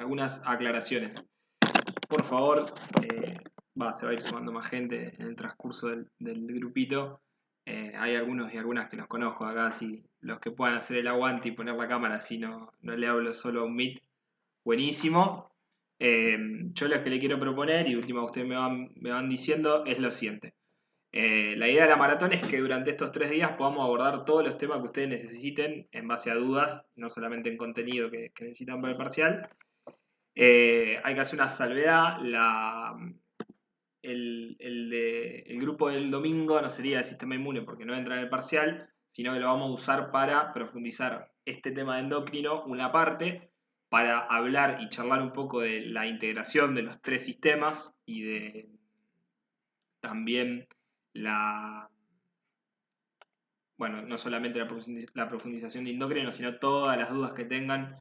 algunas aclaraciones. Por favor, se va a ir sumando más gente en el transcurso del grupito. Hay algunos y algunas que los conozco acá, así los que puedan hacer el aguante y poner la cámara, así no le hablo solo a un Meet. Buenísimo. Yo lo que le quiero proponer, y última ustedes me van diciendo, es lo siguiente. La idea de la maratón es que durante estos 3 días podamos abordar todos los temas que ustedes necesiten en base a dudas, no solamente en contenido que necesitan para el parcial. Hay que hacer una salvedad. El grupo del domingo no sería de sistema inmune porque no entra en el parcial, sino que lo vamos a usar para profundizar este tema de endocrino, una parte, para hablar y charlar un poco de la integración de los 3 sistemas y de también no solamente la profundización de endocrino, sino todas las dudas que tengan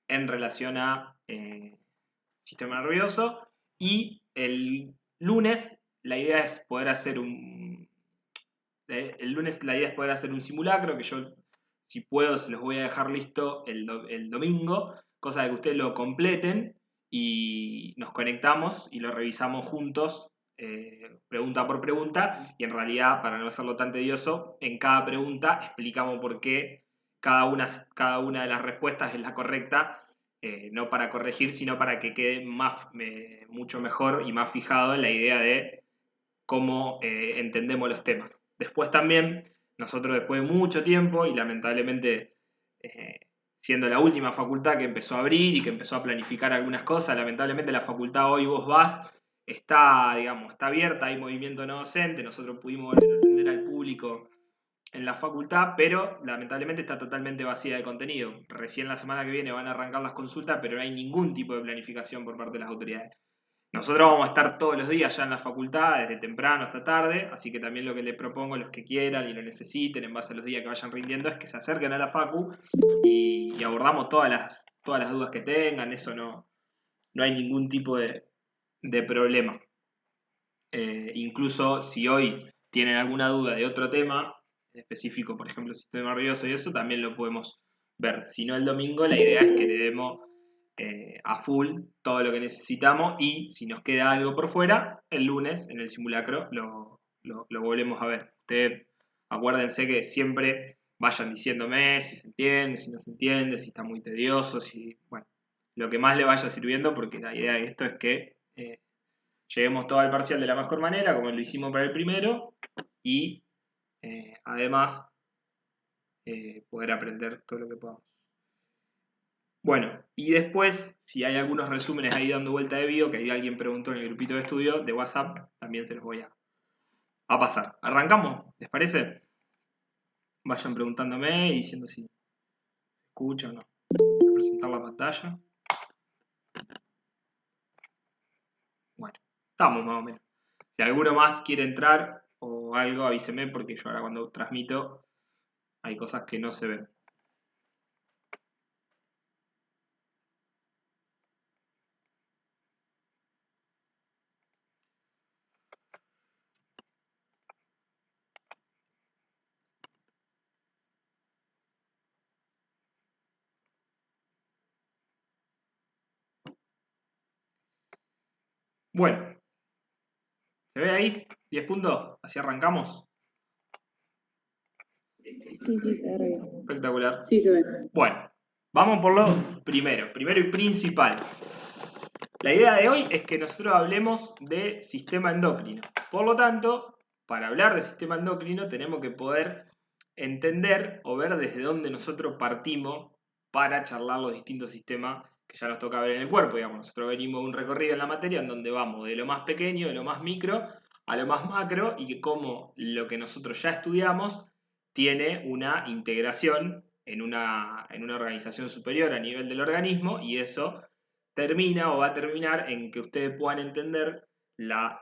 en relación a sistema nervioso. Y el lunes la idea es poder hacer un simulacro que yo, si puedo, se los voy a dejar listo el domingo, cosa de que ustedes lo completen y nos conectamos y lo revisamos juntos, pregunta por pregunta, y en realidad, para no hacerlo tan tedioso, en cada pregunta explicamos por qué cada una de las respuestas es la correcta, no para corregir, sino para que quede mucho mejor y más fijado en la idea de cómo entendemos los temas. Después también, nosotros después de mucho tiempo, y lamentablemente siendo la última facultad que empezó a abrir y que empezó a planificar algunas cosas, lamentablemente la facultad hoy vos vas, está abierta, hay movimiento no docente, nosotros pudimos atender al público en la facultad, pero lamentablemente está totalmente vacía de contenido. Recién la semana que viene van a arrancar las consultas, pero no hay ningún tipo de planificación por parte de las autoridades. Nosotros vamos a estar todos los días ya en la facultad, desde temprano hasta tarde, así que también lo que les propongo a los que quieran y lo necesiten, en base a los días que vayan rindiendo, es que se acerquen a la facu y abordamos todas las dudas que tengan. Eso no hay ningún tipo de problema. Incluso si hoy tienen alguna duda de otro tema específico, por ejemplo, sistema nervioso y eso, también lo podemos ver. Si no, el domingo la idea es que le demos a full todo lo que necesitamos, y si nos queda algo por fuera, el lunes en el simulacro lo volvemos a ver. Ustedes acuérdense que siempre vayan diciéndome si se entiende, si no se entiende, si está muy tedioso, lo que más le vaya sirviendo, porque la idea de esto es que lleguemos todo al parcial de la mejor manera, como lo hicimos para el primero, y además poder aprender todo lo que podamos. Bueno, y después, si hay algunos resúmenes ahí dando vuelta de video, que ahí alguien preguntó en el grupito de estudio de WhatsApp, también se los voy a pasar. ¿Arrancamos? ¿Les parece? Vayan preguntándome y diciendo si se escucha o no. Voy a presentar la pantalla. Bueno, estamos más o menos. Si alguno más quiere entrar o algo, avíseme, porque yo ahora cuando transmito hay cosas que no se ven. Bueno, ¿se ve ahí? 10 puntos, así arrancamos. Sí, se ve bien. Espectacular. Sí, se ve. Bueno, vamos por lo primero y principal. La idea de hoy es que nosotros hablemos de sistema endocrino. Por lo tanto, para hablar de sistema endocrino tenemos que poder entender o ver desde dónde nosotros partimos para charlar los distintos sistemas que ya nos toca ver en el cuerpo. Digamos, nosotros venimos de un recorrido en la materia en donde vamos de lo más pequeño, de lo más micro, a lo más macro, y que como lo que nosotros ya estudiamos tiene una integración en una organización superior a nivel del organismo, y eso termina o va a terminar en que ustedes puedan entender la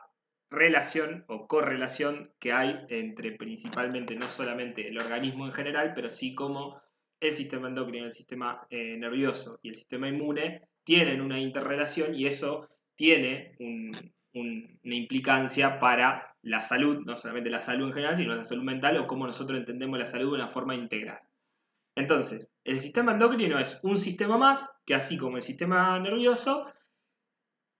relación o correlación que hay entre principalmente, no solamente el organismo en general, pero sí como el sistema endocrino, el sistema nervioso y el sistema inmune tienen una interrelación, y eso tiene una implicancia para la salud, no solamente la salud en general, sino la salud mental, o cómo nosotros entendemos la salud de una forma integral. Entonces, el sistema endocrino es un sistema más que, así como el sistema nervioso,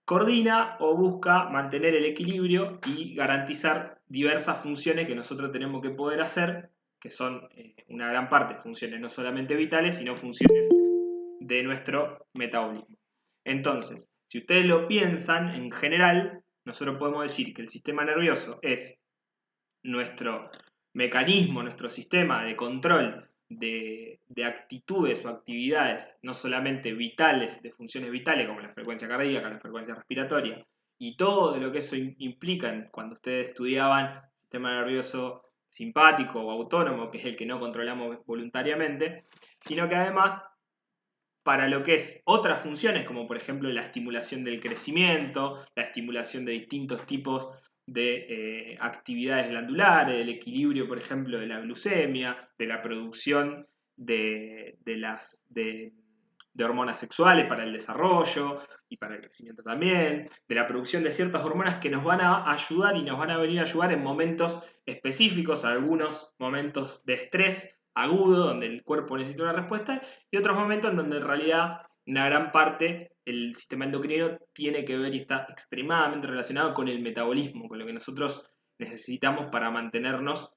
coordina o busca mantener el equilibrio y garantizar diversas funciones que nosotros tenemos que poder hacer, que son una gran parte funciones no solamente vitales, sino funciones de nuestro metabolismo. Entonces, si ustedes lo piensan en general, nosotros podemos decir que el sistema nervioso es nuestro mecanismo, nuestro sistema de control de actitudes o actividades no solamente vitales, de funciones vitales como la frecuencia cardíaca, la frecuencia respiratoria y todo lo que eso implica cuando ustedes estudiaban sistema nervioso simpático o autónomo, que es el que no controlamos voluntariamente, sino que además para lo que es otras funciones, como por ejemplo la estimulación del crecimiento, la estimulación de distintos tipos de actividades glandulares, del equilibrio, por ejemplo, de la glucemia, de la producción de hormonas sexuales para el desarrollo y para el crecimiento también, de la producción de ciertas hormonas que nos van a ayudar y nos van a venir a ayudar en momentos específicos, algunos momentos de estrés agudo, donde el cuerpo necesita una respuesta, y otros momentos en donde en realidad una gran parte el sistema endocrino tiene que ver y está extremadamente relacionado con el metabolismo, con lo que nosotros necesitamos para mantenernos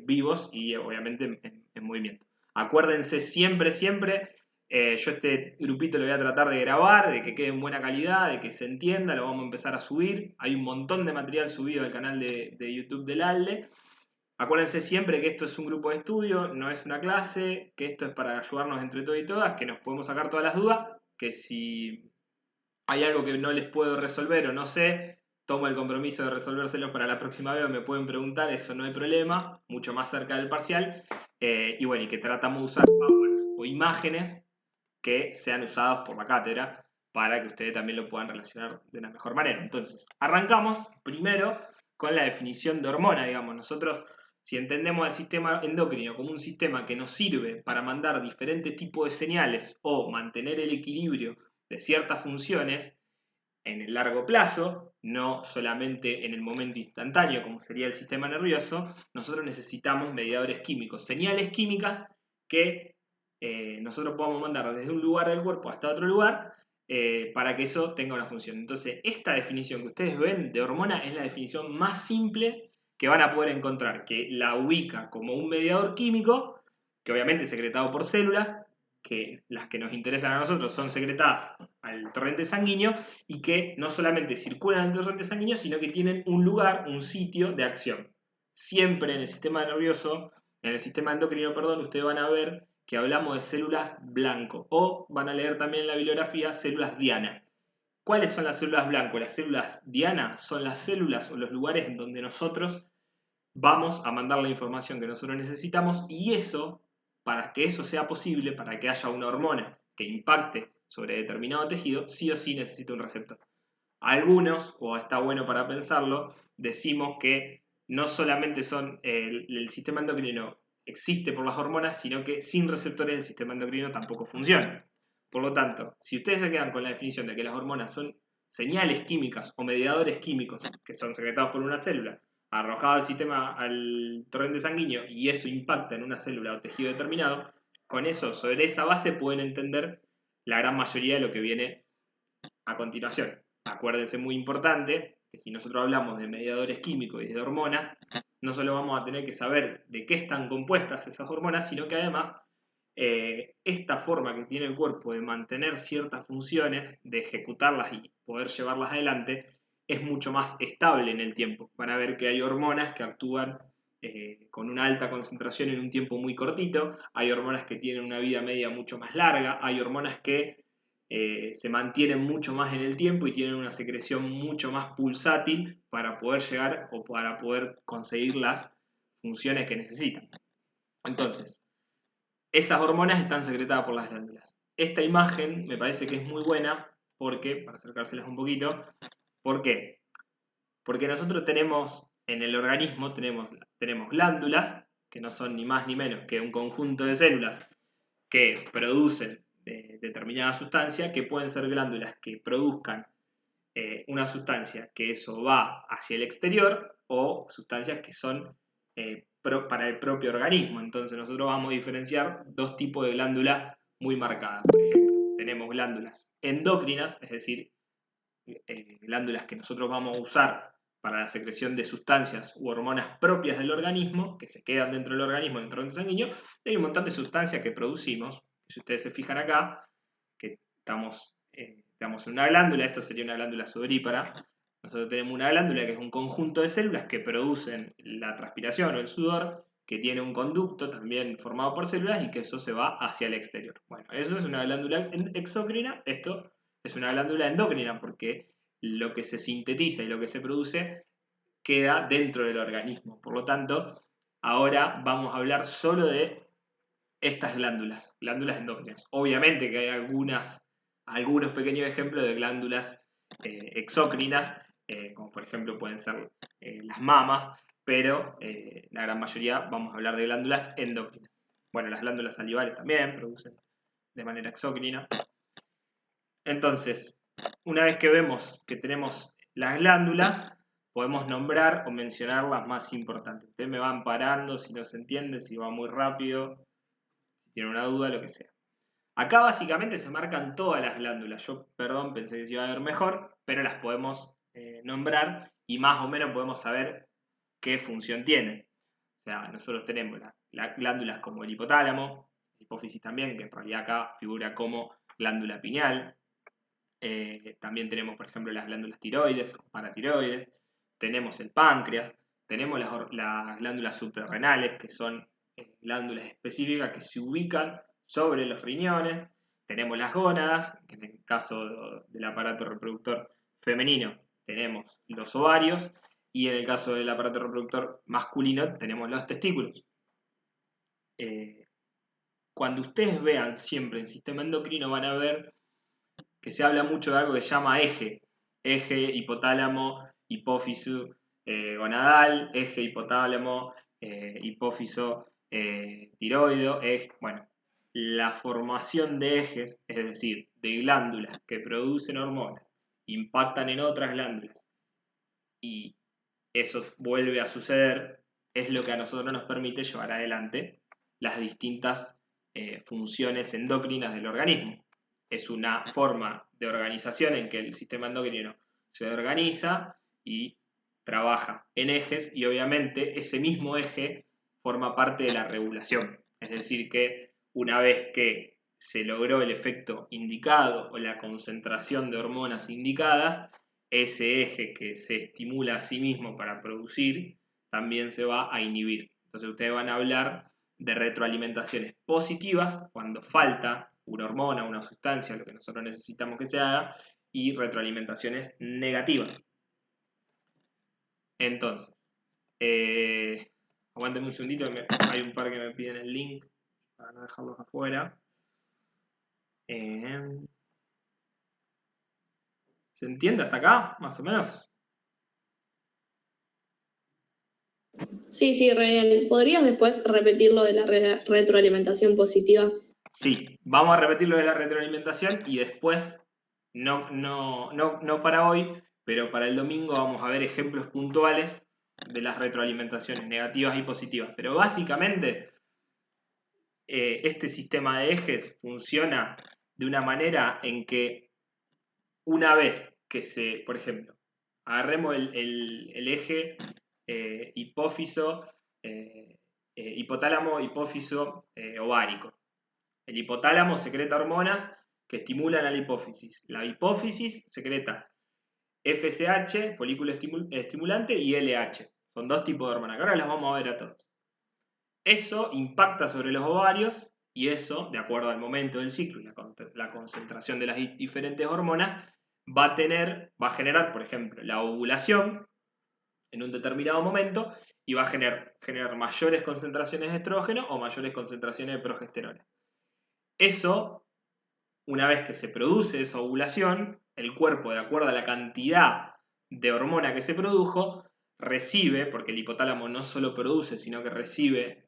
vivos y obviamente en movimiento. Acuérdense siempre, siempre, yo este grupito lo voy a tratar de grabar, de que quede en buena calidad, de que se entienda, lo vamos a empezar a subir. Hay un montón de material subido al canal de YouTube del ALDE. Acuérdense siempre que esto es un grupo de estudio, no es una clase, que esto es para ayudarnos entre todos y todas, que nos podemos sacar todas las dudas, que si hay algo que no les puedo resolver o no sé, tomo el compromiso de resolvérselo para la próxima vez o me pueden preguntar, eso no hay problema, mucho más cerca del parcial. Y bueno, y que tratamos de usar powers o imágenes que sean usadas por la cátedra para que ustedes también lo puedan relacionar de una mejor manera. Entonces, arrancamos primero con la definición de hormona, digamos. Nosotros, si entendemos el sistema endocrino como un sistema que nos sirve para mandar diferentes tipos de señales o mantener el equilibrio de ciertas funciones en el largo plazo, no solamente en el momento instantáneo como sería el sistema nervioso, nosotros necesitamos mediadores químicos, señales químicas que nosotros podamos mandar desde un lugar del cuerpo hasta otro lugar para que eso tenga una función. Entonces, esta definición que ustedes ven de hormona es la definición más simple que van a poder encontrar, que la ubica como un mediador químico, que obviamente es secretado por células, que las que nos interesan a nosotros son secretadas al torrente sanguíneo y que no solamente circulan en el torrente sanguíneo, sino que tienen un lugar, un sitio de acción. Siempre en el sistema nervioso, en el sistema endocrino, perdón, ustedes van a ver que hablamos de células blanco o van a leer también en la bibliografía células diana. ¿Cuáles son las células blanco? Las células diana son las células o los lugares en donde nosotros vamos a mandar la información que nosotros necesitamos y eso, para que eso sea posible, para que haya una hormona que impacte sobre determinado tejido, sí o sí necesita un receptor. Algunos, o está bueno para pensarlo, decimos que no solamente son el sistema endocrino existe por las hormonas, sino que sin receptores el sistema endocrino tampoco funciona. Por lo tanto, si ustedes se quedan con la definición de que las hormonas son señales químicas o mediadores químicos que son secretados por una célula, arrojados al sistema, al torrente sanguíneo, y eso impacta en una célula o tejido determinado, con eso, sobre esa base, pueden entender la gran mayoría de lo que viene a continuación. Acuérdense, muy importante, que si nosotros hablamos de mediadores químicos y de hormonas, no solo vamos a tener que saber de qué están compuestas esas hormonas, sino que además esta forma que tiene el cuerpo de mantener ciertas funciones, de ejecutarlas y poder llevarlas adelante, es mucho más estable en el tiempo. Van a ver que hay hormonas que actúan con una alta concentración en un tiempo muy cortito, hay hormonas que tienen una vida media mucho más larga, hay hormonas que se mantienen mucho más en el tiempo y tienen una secreción mucho más pulsátil para poder llegar o para poder conseguir las funciones que necesitan. Entonces, esas hormonas están secretadas por las glándulas. Esta imagen me parece que es muy buena porque, para acercárselas un poquito, ¿por qué? Porque nosotros tenemos, en el organismo, tenemos glándulas, que no son ni más ni menos que un conjunto de células que producen determinada sustancia, que pueden ser glándulas que produzcan una sustancia que eso va hacia el exterior o sustancias que son para el propio organismo. Entonces nosotros vamos a diferenciar dos tipos de glándulas muy marcadas. Por ejemplo, tenemos glándulas endocrinas, es decir, glándulas que nosotros vamos a usar para la secreción de sustancias u hormonas propias del organismo, que se quedan dentro del organismo, dentro del sanguíneo, y hay un montón de sustancias que producimos. Si ustedes se fijan acá, que estamos en una glándula, esto sería una glándula sudorípara. Nosotros tenemos una glándula que es un conjunto de células que producen la transpiración o el sudor, que tiene un conducto también formado por células y que eso se va hacia el exterior. Bueno, eso es una glándula exócrina, esto es una glándula endocrina porque lo que se sintetiza y lo que se produce queda dentro del organismo. Por lo tanto, ahora vamos a hablar solo de estas glándulas endócrinas. Obviamente que hay algunos pequeños ejemplos de glándulas exócrinas, como por ejemplo pueden ser las mamas, pero la gran mayoría vamos a hablar de glándulas endocrinas. Bueno, las glándulas salivares también producen de manera exócrina. Entonces, una vez que vemos que tenemos las glándulas, podemos nombrar o mencionar las más importantes. Ustedes me van parando si no se entiende, si va muy rápido, si tienen una duda, lo que sea. Acá básicamente se marcan todas las glándulas. Yo, perdón, pensé que se iba a ver mejor, pero las podemos nombrar y más o menos podemos saber qué función tienen. O sea, nosotros tenemos las glándulas como el hipotálamo, la hipófisis también, que en realidad acá figura como glándula pineal. También tenemos, por ejemplo, las glándulas tiroides o paratiroides. Tenemos el páncreas. Tenemos las glándulas suprarrenales, que son glándulas específicas que se ubican sobre los riñones. Tenemos las gónadas, que en el caso del aparato reproductor femenino tenemos los ovarios, y en el caso del aparato reproductor masculino tenemos los testículos. Cuando ustedes vean siempre en sistema endocrino van a ver que se habla mucho de algo que se llama eje hipotálamo, hipófisis gonadal, eje hipotálamo, hipófiso tiroideo, bueno, la formación de ejes, es decir, de glándulas que producen hormonas, impactan en otras glándulas y eso vuelve a suceder, es lo que a nosotros nos permite llevar adelante las distintas funciones endocrinas del organismo. Es una forma de organización en que el sistema endocrino se organiza y trabaja en ejes y obviamente ese mismo eje forma parte de la regulación. Es decir, que una vez que se logró el efecto indicado o la concentración de hormonas indicadas, ese eje que se estimula a sí mismo para producir también se va a inhibir. Entonces ustedes van a hablar de retroalimentaciones positivas cuando falta una hormona, una sustancia, lo que nosotros necesitamos que se haga, y retroalimentaciones negativas. Entonces, aguántenme un segundito, hay un par que me piden el link para no dejarlos afuera. ¿Se entiende hasta acá, más o menos? Sí, re bien. ¿Podrías después repetir lo de la retroalimentación positiva? Sí, vamos a repetir lo de la retroalimentación y después, no para hoy, pero para el domingo vamos a ver ejemplos puntuales de las retroalimentaciones negativas y positivas. Pero básicamente, este sistema de ejes funciona de una manera en que una vez que por ejemplo, agarremos el eje hipófiso, hipotálamo, hipófiso, ovárico. El hipotálamo secreta hormonas que estimulan a la hipófisis. La hipófisis secreta FSH, folículo estimulante, y LH. Son dos tipos de hormonas, que ahora las vamos a ver a todos. Eso impacta sobre los ovarios y eso, de acuerdo al momento del ciclo y la concentración de las diferentes hormonas, va a generar, por ejemplo, la ovulación en un determinado momento y va a generar mayores concentraciones de estrógeno o mayores concentraciones de progesterona. Eso, una vez que se produce esa ovulación, el cuerpo, de acuerdo a la cantidad de hormona que se produjo, recibe, porque el hipotálamo no solo produce, sino que recibe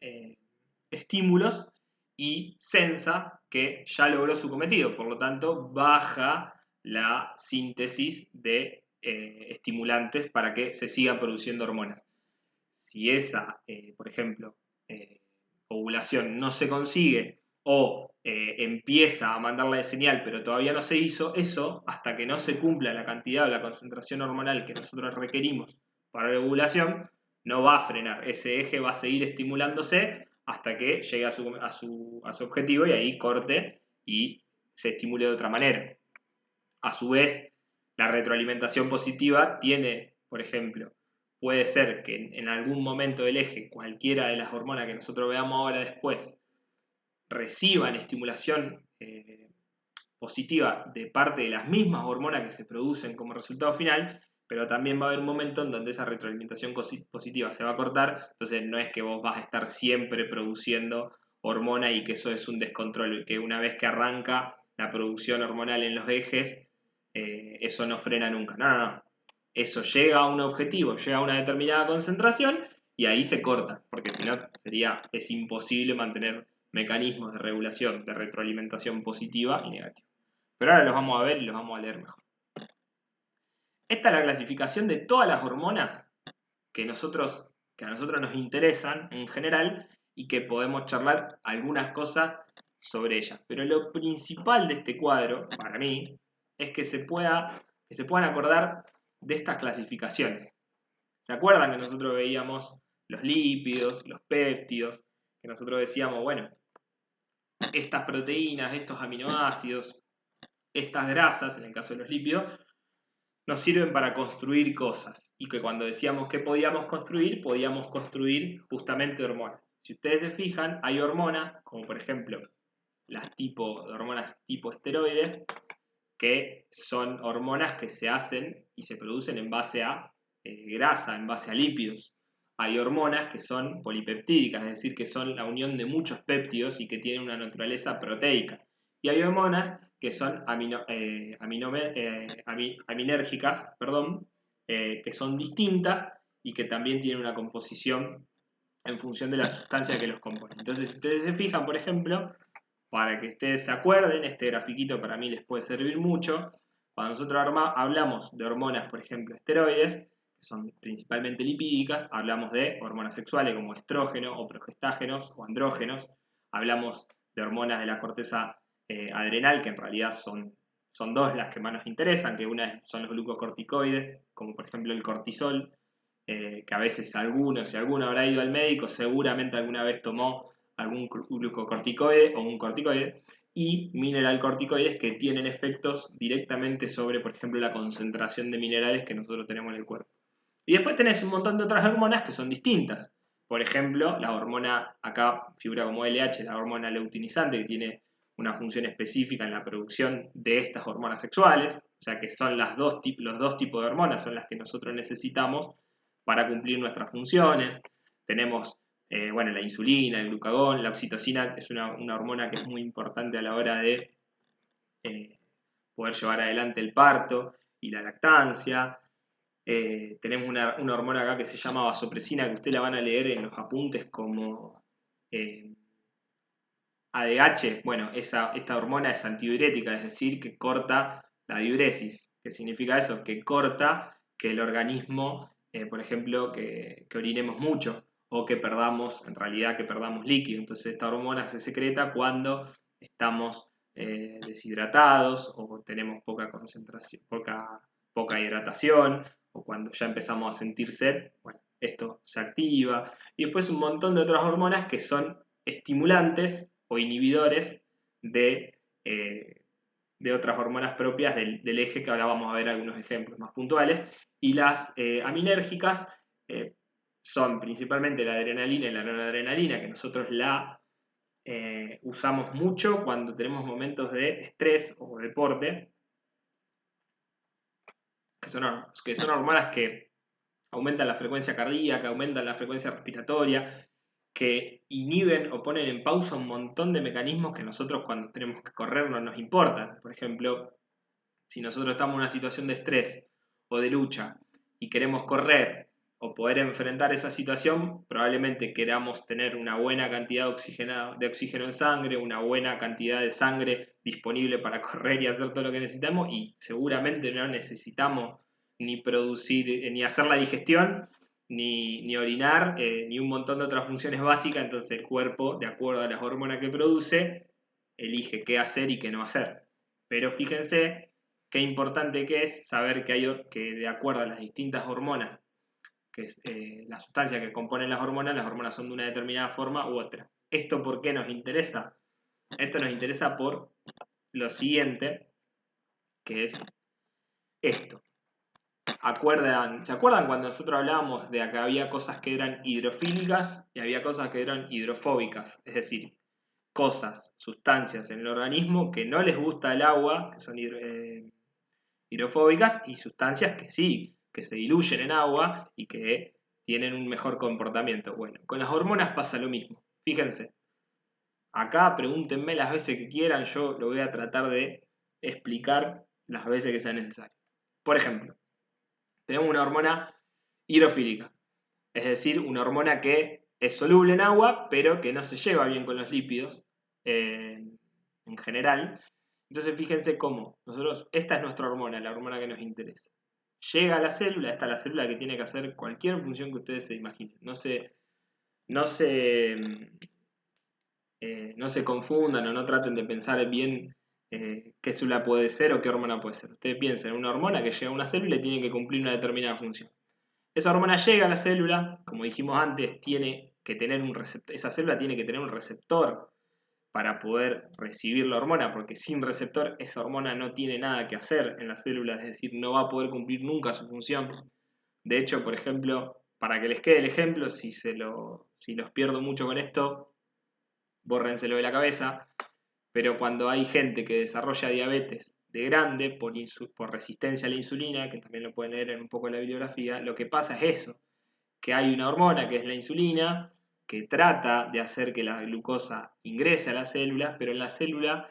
estímulos y sensa que ya logró su cometido. Por lo tanto, baja la síntesis de estimulantes para que se sigan produciendo hormonas. si esa, por ejemplo, ovulación no se consigue o empieza a mandarla de señal pero todavía no se hizo, eso hasta que no se cumpla la cantidad o la concentración hormonal que nosotros requerimos para la ovulación, no va a frenar. Ese eje va a seguir estimulándose hasta que llegue a su objetivo y ahí corte y se estimule de otra manera. A su vez, la retroalimentación positiva tiene, por ejemplo, puede ser que en algún momento del eje cualquiera de las hormonas que nosotros veamos ahora después reciban estimulación positiva de parte de las mismas hormonas que se producen como resultado final, pero también va a haber un momento en donde esa retroalimentación positiva se va a cortar, entonces no es que vos vas a estar siempre produciendo hormona y que eso es un descontrol, y que una vez que arranca la producción hormonal en los ejes, eso no frena nunca. No. Eso llega a un objetivo, llega a una determinada concentración y ahí se corta, porque si no es imposible mantener mecanismos de regulación, de retroalimentación positiva y negativa. Pero ahora los vamos a ver y los vamos a leer mejor. Esta es la clasificación de todas las hormonas que a nosotros nos interesan en general y que podemos charlar algunas cosas sobre ellas. Pero lo principal de este cuadro, para mí, es que se puedan acordar de estas clasificaciones. ¿Se acuerdan que nosotros veíamos los lípidos, los péptidos? Que nosotros decíamos, bueno, estas proteínas, estos aminoácidos, estas grasas, en el caso de los lípidos, nos sirven para construir cosas. Y que cuando decíamos que podíamos construir justamente hormonas. Si ustedes se fijan, hay hormonas, como por ejemplo las hormonas tipo esteroides, que son hormonas que se hacen y se producen en base a grasa, en base a lípidos. Hay hormonas que son polipeptídicas, es decir, que son la unión de muchos péptidos y que tienen una naturaleza proteica. Y hay hormonas que son aminérgicas, que son distintas y que también tienen una composición en función de la sustancia que los compone. Entonces, si ustedes se fijan, por ejemplo, para que ustedes se acuerden, este grafiquito para mí les puede servir mucho. Cuando nosotros hablamos de hormonas, por ejemplo, esteroides, que son principalmente lipídicas, hablamos de hormonas sexuales como estrógeno o progestágenos o andrógenos. Hablamos de hormonas de la corteza adrenal, que en realidad son dos las que más nos interesan, que una son los glucocorticoides, como por ejemplo el cortisol, que a veces si alguno habrá ido al médico, seguramente alguna vez tomó algún glucocorticoide o un corticoide, y mineralcorticoides que tienen efectos directamente sobre, por ejemplo, la concentración de minerales que nosotros tenemos en el cuerpo. Y después tenés un montón de otras hormonas que son distintas. Por ejemplo, la hormona, acá figura como LH, la hormona luteinizante, que tiene una función específica en la producción de estas hormonas sexuales, o sea que son los dos tipos de hormonas, son las que nosotros necesitamos para cumplir nuestras funciones. Tenemos la insulina, el glucagón, la oxitocina es una hormona que es muy importante a la hora de poder llevar adelante el parto y la lactancia. Tenemos una hormona acá que se llama vasopresina, que ustedes la van a leer en los apuntes como ADH. Bueno, esta hormona es antidiurética, es decir, que corta la diuresis. ¿Qué significa eso? Que corta que el organismo, por ejemplo, que orinemos mucho o que perdamos líquido. Entonces esta hormona se secreta cuando estamos deshidratados o tenemos poca concentración, poca hidratación, o cuando ya empezamos a sentir sed. Bueno, esto se activa. Y después un montón de otras hormonas que son estimulantes o inhibidores de otras hormonas propias del eje, que ahora vamos a ver algunos ejemplos más puntuales. Y las aminérgicas son principalmente la adrenalina y la noradrenalina, que nosotros la usamos mucho cuando tenemos momentos de estrés o deporte, que son hormonas que aumentan la frecuencia cardíaca, aumentan la frecuencia respiratoria, que inhiben o ponen en pausa un montón de mecanismos que nosotros cuando tenemos que correr no nos importan. Por ejemplo, si nosotros estamos en una situación de estrés o de lucha y queremos correr o poder enfrentar esa situación, probablemente queramos tener una buena cantidad de oxígeno en sangre, una buena cantidad de sangre disponible para correr y hacer todo lo que necesitamos, y seguramente no necesitamos ni producir, ni hacer la digestión, ni orinar, ni un montón de otras funciones básicas, entonces el cuerpo, de acuerdo a las hormonas que produce, elige qué hacer y qué no hacer. Pero fíjense qué importante que es saber que de acuerdo a las distintas hormonas, que es la sustancia que componen las hormonas son de una determinada forma u otra. ¿Esto por qué nos interesa? Esto nos interesa por lo siguiente, que es esto. ¿Se acuerdan cuando nosotros hablábamos de que había cosas que eran hidrofílicas y había cosas que eran hidrofóbicas? Es decir, cosas, sustancias en el organismo que no les gusta el agua, que son hidrofóbicas, y sustancias que sí, que se diluyen en agua y que tienen un mejor comportamiento. Bueno, con las hormonas pasa lo mismo. Fíjense, acá pregúntenme las veces que quieran, yo lo voy a tratar de explicar las veces que sea necesario. Por ejemplo, tenemos una hormona hidrofílica, es decir, una hormona que es soluble en agua, pero que no se lleva bien con los lípidos en general. Entonces fíjense cómo esta es nuestra hormona, la hormona que nos interesa. Llega a la célula, esta es la célula que tiene que hacer cualquier función que ustedes se imaginen. No se confundan o no traten de pensar bien qué célula puede ser o qué hormona puede ser. Ustedes piensen en una hormona que llega a una célula y tiene que cumplir una determinada función. Esa hormona llega a la célula, como dijimos antes, tiene que tener un receptor. Esa célula tiene que tener un receptor para poder recibir la hormona, porque sin receptor esa hormona no tiene nada que hacer en la célula, es decir, no va a poder cumplir nunca su función. De hecho, por ejemplo, para que les quede el ejemplo, si los pierdo mucho con esto, bórrenselo de la cabeza, pero cuando hay gente que desarrolla diabetes de grande por resistencia a la insulina, que también lo pueden leer en un poco en la bibliografía, lo que pasa es eso, que hay una hormona que es la insulina, que trata de hacer que la glucosa ingrese a la célula, pero en la célula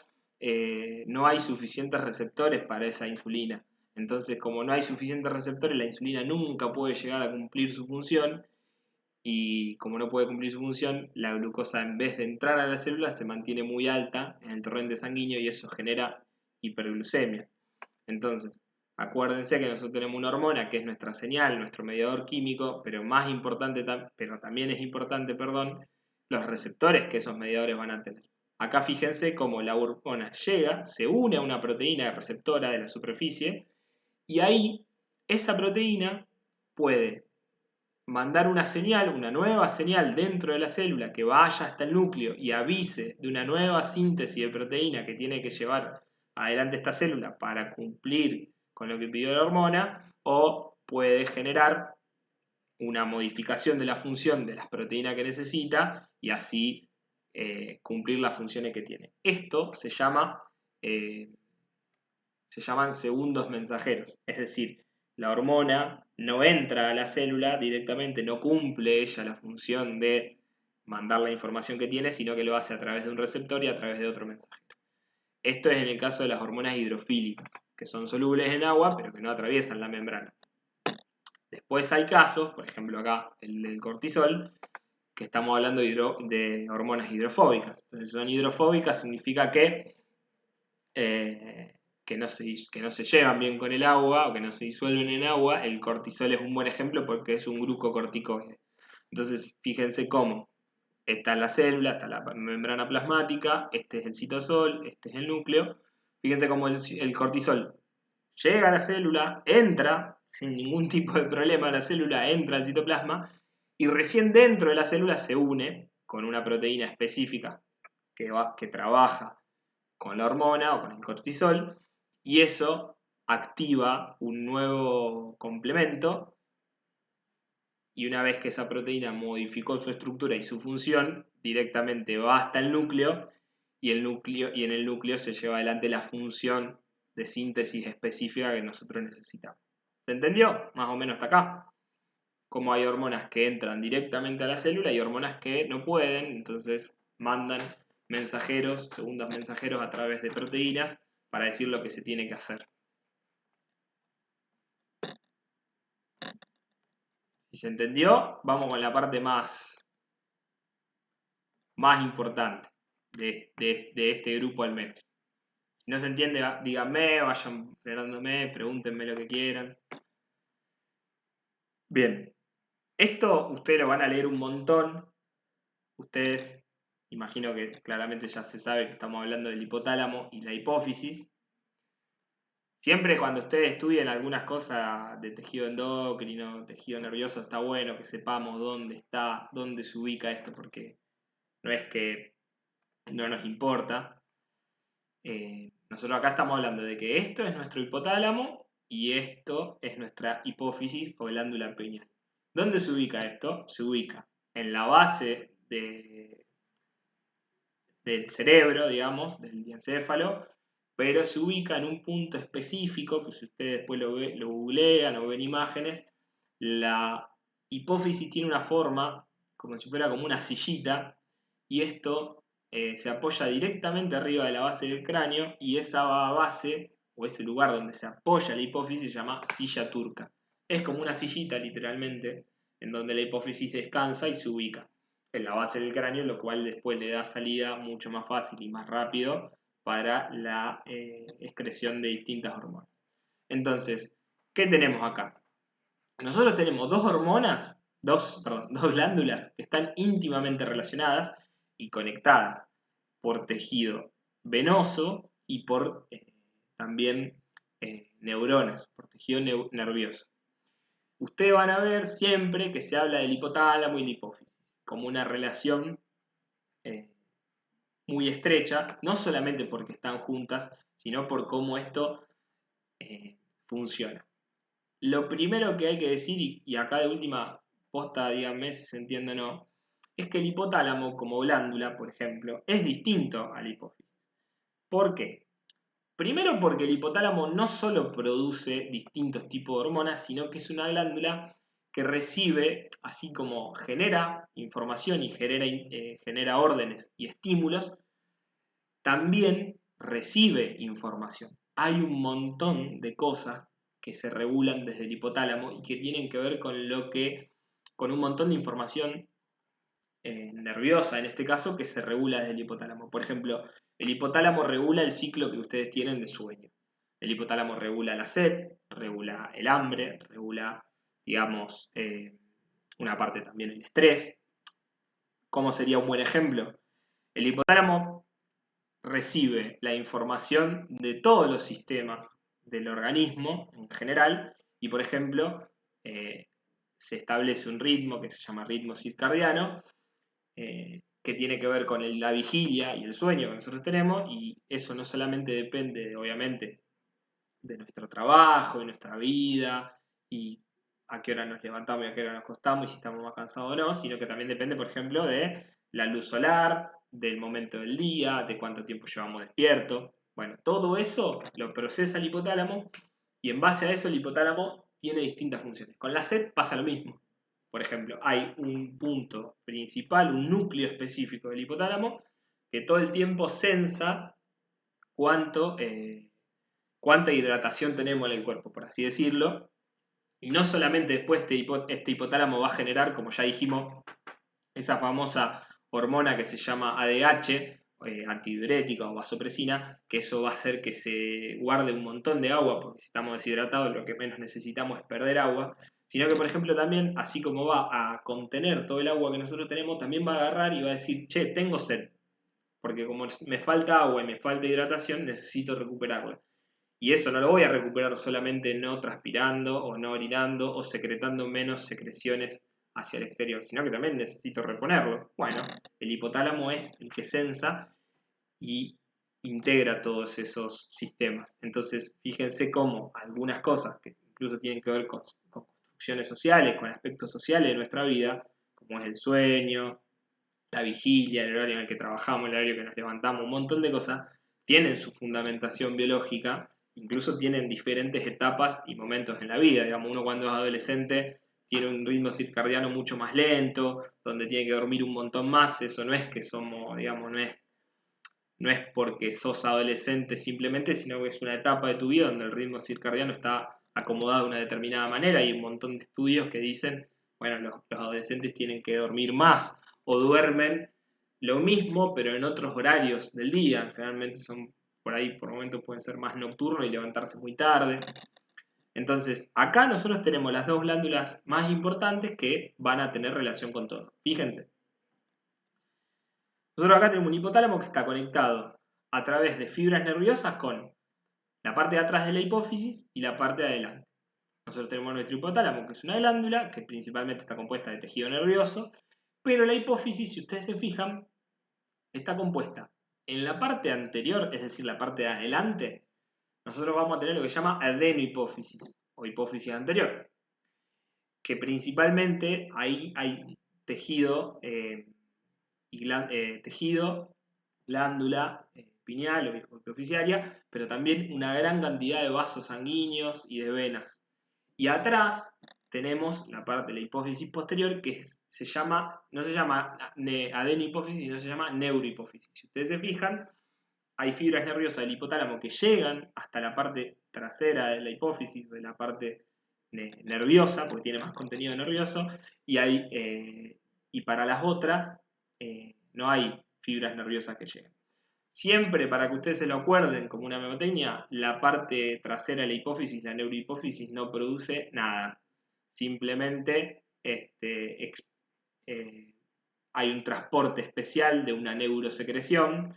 no hay suficientes receptores para esa insulina. Entonces, como no hay suficientes receptores, la insulina nunca puede llegar a cumplir su función y como no puede cumplir su función, la glucosa en vez de entrar a la célula se mantiene muy alta en el torrente sanguíneo y eso genera hiperglucemia. Entonces, acuérdense que nosotros tenemos una hormona que es nuestra señal, nuestro mediador químico, pero más importante, pero también es importante, los receptores que esos mediadores van a tener. Acá fíjense cómo la hormona llega, se une a una proteína receptora de la superficie y ahí esa proteína puede mandar una nueva señal dentro de la célula que vaya hasta el núcleo y avise de una nueva síntesis de proteína que tiene que llevar adelante esta célula para cumplir con lo que pidió la hormona, o puede generar una modificación de la función de las proteínas que necesita y así cumplir las funciones que tiene. Esto se llaman segundos mensajeros, es decir, la hormona no entra a la célula directamente, no cumple ella la función de mandar la información que tiene, sino que lo hace a través de un receptor y a través de otro mensajero. Esto es en el caso de las hormonas hidrofílicas, que son solubles en agua, pero que no atraviesan la membrana. Después hay casos, por ejemplo acá el del cortisol, que estamos hablando de hormonas hidrofóbicas. Entonces, son hidrofóbicas significa que no se llevan bien con el agua o que no se disuelven en agua. El cortisol es un buen ejemplo porque es un glucocorticoide. Entonces, fíjense cómo está la célula, está la membrana plasmática, este es el citosol, este es el núcleo. Fíjense cómo el cortisol llega a la célula, entra sin ningún tipo de problema, la célula entra al citoplasma y recién dentro de la célula se une con una proteína específica que trabaja con la hormona o con el cortisol y eso activa un nuevo complemento y una vez que esa proteína modificó su estructura y su función, directamente va hasta el núcleo y en el núcleo se lleva adelante la función de síntesis específica que nosotros necesitamos. ¿Se entendió? Más o menos hasta acá. Como hay hormonas que entran directamente a la célula y hormonas que no pueden, entonces mandan segundos mensajeros a través de proteínas para decir lo que se tiene que hacer. Si se entendió, vamos con la parte más importante de este grupo al menos. Si no se entiende, díganme, vayan frenándome, pregúntenme lo que quieran. Bien, Esto ustedes lo van a leer un montón. Ustedes, imagino que claramente ya se sabe que estamos hablando del hipotálamo y la hipófisis. Siempre cuando ustedes estudien algunas cosas de tejido endocrino, tejido nervioso, está bueno que sepamos dónde está, dónde se ubica esto, porque no es que no nos importa. Nosotros acá estamos hablando de que esto es nuestro hipotálamo y esto es nuestra hipófisis o glándula pineal. ¿Dónde se ubica esto? Se ubica en la base del cerebro, digamos, del diencéfalo, pero se ubica en un punto específico, que si ustedes después lo googlean o ven imágenes, la hipófisis tiene una forma como si fuera como una sillita, y esto se apoya directamente arriba de la base del cráneo, y esa base, o ese lugar donde se apoya la hipófisis, se llama silla turca. Es como una sillita, literalmente, en donde la hipófisis descansa y se ubica en la base del cráneo, lo cual después le da salida mucho más fácil y más rápido para la excreción de distintas hormonas. Entonces, ¿qué tenemos acá? Nosotros tenemos dos hormonas, dos glándulas que están íntimamente relacionadas y conectadas por tejido venoso y por también neuronas, por tejido nervioso. Ustedes van a ver siempre que se habla del hipotálamo y la hipófisis como una relación eh, muy estrecha, no solamente porque están juntas, sino por cómo esto funciona. Lo primero que hay que decir, y acá de última posta, díganme si se entiende o no, es que el hipotálamo como glándula, por ejemplo, es distinto al hipófisis. ¿Por qué? Primero porque el hipotálamo no solo produce distintos tipos de hormonas, sino que es una glándula que recibe, así como genera información y genera órdenes y estímulos, también recibe información. Hay un montón de cosas que se regulan desde el hipotálamo y que tienen que ver con un montón de información nerviosa, en este caso, que se regula desde el hipotálamo. Por ejemplo, el hipotálamo regula el ciclo que ustedes tienen de sueño. El hipotálamo regula la sed, regula el hambre, regula, digamos, una parte también el estrés. ¿Cómo sería un buen ejemplo? El hipotálamo recibe la información de todos los sistemas del organismo en general y, por ejemplo, se establece un ritmo que se llama ritmo circadiano, que tiene que ver con la vigilia y el sueño que nosotros tenemos, y eso no solamente depende, obviamente, de nuestro trabajo, de nuestra vida, y a qué hora nos levantamos y a qué hora nos acostamos y si estamos más cansados o no, sino que también depende, por ejemplo, de la luz solar, del momento del día, de cuánto tiempo llevamos despierto. Bueno, todo eso lo procesa el hipotálamo y en base a eso el hipotálamo tiene distintas funciones. Con la sed pasa lo mismo. Por ejemplo, hay un punto principal, un núcleo específico del hipotálamo que todo el tiempo sensa cuánto, cuánta hidratación tenemos en el cuerpo, por así decirlo. Y no solamente después este hipotálamo va a generar, como ya dijimos, esa famosa hormona que se llama ADH, antidiurética o vasopresina, que eso va a hacer que se guarde un montón de agua, porque si estamos deshidratados lo que menos necesitamos es perder agua, sino que, por ejemplo, también, así como va a contener todo el agua que nosotros tenemos, también va a agarrar y va a decir, che, tengo sed, porque como me falta agua y me falta hidratación, necesito recuperarla. Y eso no lo voy a recuperar solamente no transpirando o no orinando o secretando menos secreciones hacia el exterior, sino que también necesito reponerlo. Bueno, el hipotálamo es el que sensa y integra todos esos sistemas. Entonces, fíjense cómo algunas cosas que incluso tienen que ver con construcciones sociales, con aspectos sociales de nuestra vida, como es el sueño, la vigilia, el horario en el que trabajamos, el horario que nos levantamos, un montón de cosas, tienen su fundamentación biológica, incluso tienen diferentes etapas y momentos en la vida. Digamos, uno cuando es adolescente tiene un ritmo circadiano mucho más lento, donde tiene que dormir un montón más. Eso no es que somos, digamos, no es porque sos adolescente simplemente, sino que es una etapa de tu vida donde el ritmo circadiano está acomodado de una determinada manera. Hay un montón de estudios que dicen, bueno, los adolescentes tienen que dormir más o duermen lo mismo, pero en otros horarios del día. Generalmente son por ahí, por momentos pueden ser más nocturnos y levantarse muy tarde. Entonces, acá nosotros tenemos las dos glándulas más importantes que van a tener relación con todo. Fíjense. Nosotros acá tenemos un hipotálamo que está conectado a través de fibras nerviosas con la parte de atrás de la hipófisis y la parte de adelante. Nosotros tenemos nuestro hipotálamo, que es una glándula que principalmente está compuesta de tejido nervioso, pero la hipófisis, si ustedes se fijan, está compuesta en la parte anterior, es decir, la parte de adelante. Nosotros vamos a tener lo que se llama adenohipófisis o hipófisis anterior, que principalmente ahí hay tejido, tejido, glándula pineal o hipofisiaria, pero también una gran cantidad de vasos sanguíneos y de venas. Y atrás tenemos la parte de la hipófisis posterior que no se llama adenohipófisis, sino se llama neurohipófisis. Si ustedes se fijan, hay fibras nerviosas del hipotálamo que llegan hasta la parte trasera de la hipófisis, de la parte nerviosa, porque tiene más contenido nervioso, y para las otras no hay fibras nerviosas que lleguen. Siempre, para que ustedes se lo acuerden como una memotecnia, la parte trasera de la hipófisis, la neurohipófisis, no produce nada. Simplemente hay un transporte especial de una neurosecreción.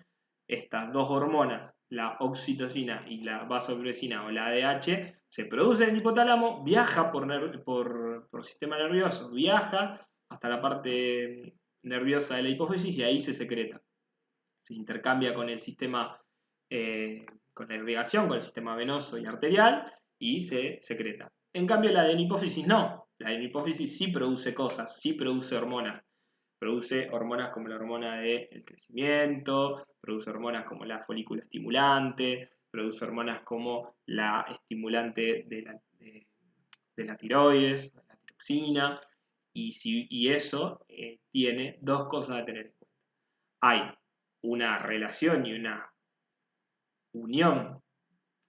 Estas dos hormonas, la oxitocina y la vasopresina o la ADH, se producen en el hipotálamo, viaja por sistema nervioso, viaja hasta la parte nerviosa de la hipófisis y ahí se secreta. Se intercambia con el sistema, con la irrigación, con el sistema venoso y arterial y se secreta. En cambio la adenopófisis no. La adenopófisis sí produce cosas, sí produce hormonas. Produce hormonas como la hormona del crecimiento, produce hormonas como la folículo estimulante, produce hormonas como la estimulante de la tiroides, la tiroxina, y eso tiene dos cosas a tener en cuenta. Hay una relación y una unión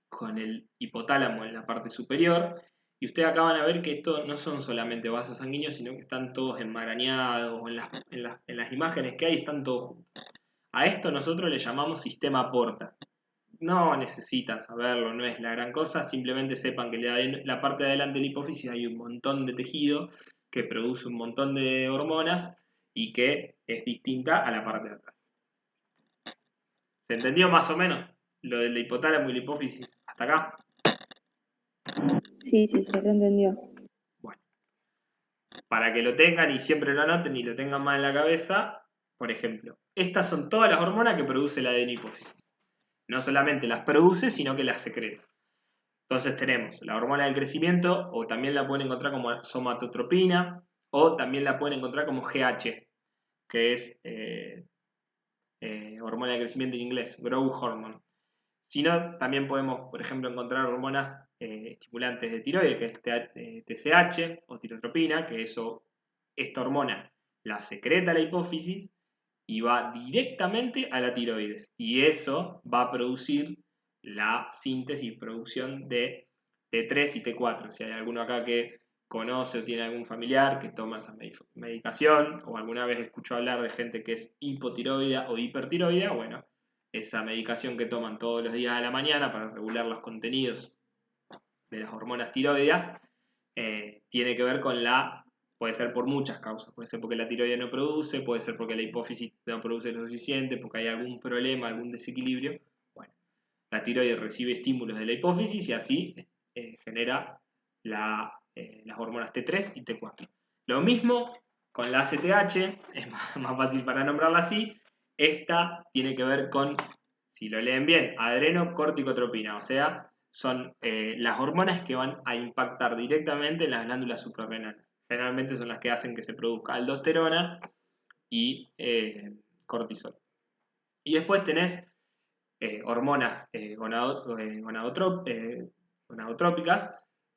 con el hipotálamo en la parte superior, y ustedes acaban de ver que esto no son solamente vasos sanguíneos, sino que están todos enmarañados, o en las imágenes que hay están todos juntos. A esto nosotros le llamamos sistema porta. No necesitan saberlo, no es la gran cosa, simplemente sepan que la parte de adelante de la hipófisis hay un montón de tejido que produce un montón de hormonas y que es distinta a la parte de atrás. ¿Se entendió más o menos lo del hipotálamo y la hipófisis hasta acá? Sí, se reentendió. Bueno, para que lo tengan y siempre lo anoten y lo tengan más en la cabeza, por ejemplo, estas son todas las hormonas que produce la adenopófisis. No solamente las produce, sino que las secreta. Entonces tenemos la hormona del crecimiento, o también la pueden encontrar como somatotropina, o también la pueden encontrar como GH, que es hormona de crecimiento en inglés, growth hormone. Si no, también podemos, por ejemplo, encontrar hormonas estimulantes de tiroides, que es TSH o tirotropina, que esta hormona la secreta la hipófisis y va directamente a la tiroides. Y eso va a producir la síntesis y producción de T3 y T4. Si hay alguno acá que conoce o tiene algún familiar que toma esa medicación, o alguna vez escuchó hablar de gente que es hipotiroidea o hipertiroidea, bueno, esa medicación que toman todos los días a la mañana para regular los contenidos de las hormonas tiroideas, tiene que ver con puede ser por muchas causas, puede ser porque la tiroides no produce, puede ser porque la hipófisis no produce lo suficiente, porque hay algún problema, algún desequilibrio. Bueno, la tiroides recibe estímulos de la hipófisis y así genera las hormonas T3 y T4. Lo mismo con la ACTH, es más fácil para nombrarla así. Esta tiene que ver con, si lo leen bien, adrenocorticotropina, o sea, son las hormonas que van a impactar directamente en las glándulas suprarrenales. Generalmente son las que hacen que se produzca aldosterona y cortisol. Y después tenés hormonas gonadotrópicas,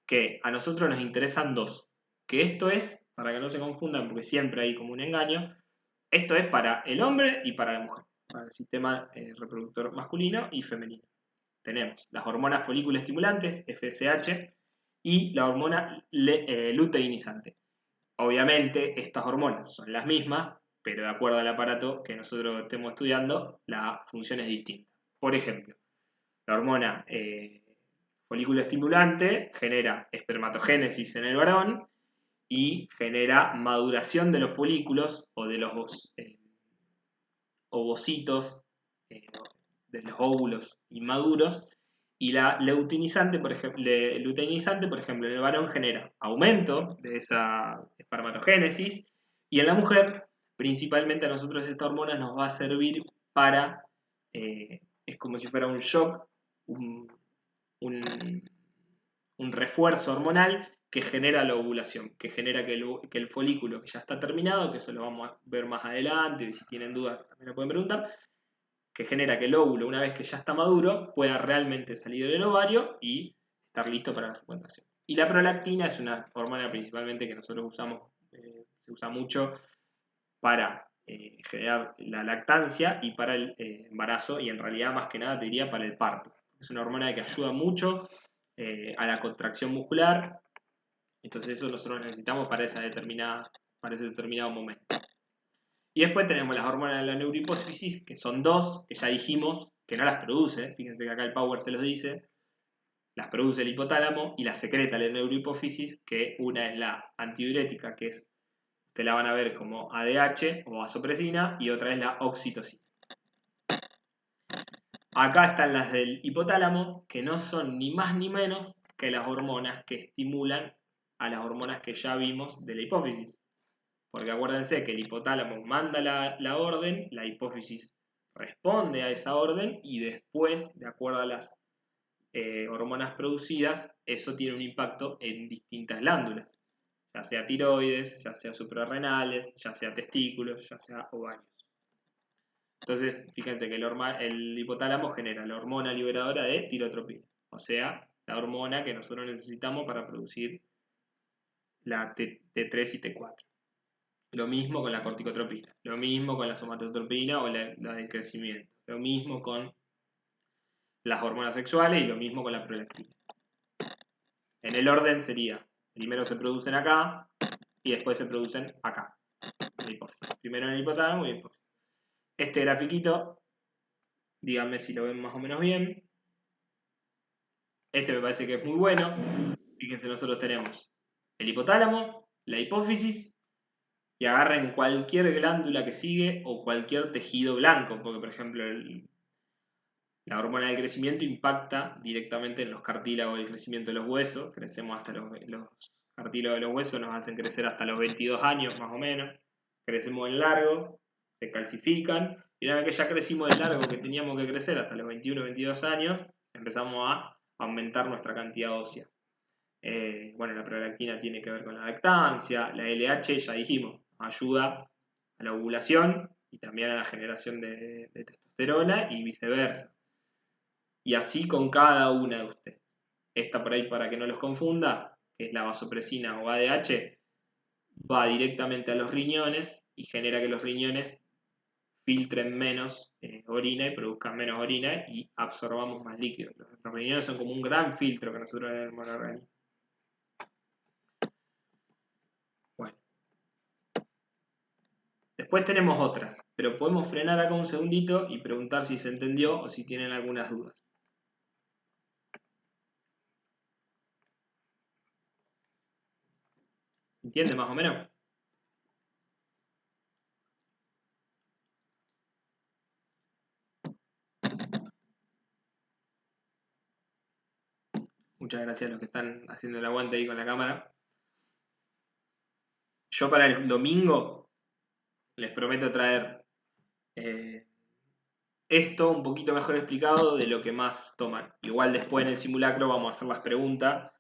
que a nosotros nos interesan dos. Que esto es, para que no se confundan, porque siempre hay como un engaño, esto es para el hombre y para la mujer, para el sistema reproductor masculino y femenino. Tenemos las hormonas folículo estimulantes, FSH, y la hormona luteinizante. Obviamente, estas hormonas son las mismas, pero de acuerdo al aparato que nosotros estemos estudiando, la función es distinta. Por ejemplo, la hormona folículo estimulante genera espermatogénesis en el varón y genera maduración de los folículos o de los ovocitos, de los óvulos inmaduros, y la luteinizante, por ejemplo, en el varón genera aumento de esa espermatogénesis, y en la mujer, principalmente a nosotros esta hormona nos va a servir para, es como si fuera un shock, un, un refuerzo hormonal que genera la ovulación, que genera que el folículo que ya está terminado, que eso lo vamos a ver más adelante, y si tienen dudas también lo pueden preguntar, que genera que el óvulo, una vez que ya está maduro, pueda realmente salir del ovario y estar listo para la fecundación. Y la prolactina es una hormona principalmente que nosotros usamos, se usa mucho para generar la lactancia y para el embarazo, y en realidad más que nada te diría para el parto. Es una hormona que ayuda mucho a la contracción muscular, entonces eso nosotros necesitamos para ese determinado momento. Y después tenemos las hormonas de la neurohipófisis, que son dos, que ya dijimos que no las produce, fíjense que acá el Power se los dice, las produce el hipotálamo y las secreta la neurohipófisis, que una es la antidiurética, que es, ustedes la van a ver como ADH o vasopresina, y otra es la oxitocina. Acá están las del hipotálamo, que no son ni más ni menos que las hormonas que estimulan a las hormonas que ya vimos de la hipófisis. Porque acuérdense que el hipotálamo manda la orden, la hipófisis responde a esa orden y después, de acuerdo a las hormonas producidas, eso tiene un impacto en distintas glándulas, ya sea tiroides, ya sea suprarrenales, ya sea testículos, ya sea ovarios. Entonces, fíjense que el hipotálamo genera la hormona liberadora de tirotropina, o sea, la hormona que nosotros necesitamos para producir la T3 y T4. Lo mismo con la corticotropina, lo mismo con la somatotropina o la del crecimiento, lo mismo con las hormonas sexuales y lo mismo con la prolactina. En el orden sería, primero se producen acá y después se producen acá, en la hipófisis. Primero en el hipotálamo y después. Este grafiquito, díganme si lo ven más o menos bien. Este me parece que es muy bueno. Fíjense, nosotros tenemos el hipotálamo, la hipófisis, y agarren cualquier glándula que sigue o cualquier tejido blanco, porque por ejemplo la hormona del crecimiento impacta directamente en los cartílagos del crecimiento de los huesos. Crecemos hasta los cartílagos de los huesos, nos hacen crecer hasta los 22 años más o menos. Crecemos en largo, se calcifican, y una vez que ya crecimos en largo, que teníamos que crecer hasta los 21 o 22 años, empezamos a aumentar nuestra cantidad ósea. Bueno, la prolactina tiene que ver con la lactancia, la LH ya dijimos, ayuda a la ovulación y también a la generación de testosterona y viceversa. Y así con cada una de ustedes. Esta por ahí, para que no los confunda, que es la vasopresina o ADH, va directamente a los riñones y genera que los riñones filtren menos orina y produzcan menos orina y absorbamos más líquido. Los riñones son como un gran filtro que nosotros tenemos en el organismo. Bueno. Después tenemos otras, pero podemos frenar acá un segundito y preguntar si se entendió o si tienen algunas dudas. ¿Entiende más o menos? Muchas gracias a los que están haciendo el aguante ahí con la cámara. Yo para el domingo les prometo traer esto un poquito mejor explicado de lo que más toman. Igual después en el simulacro vamos a hacer las preguntas,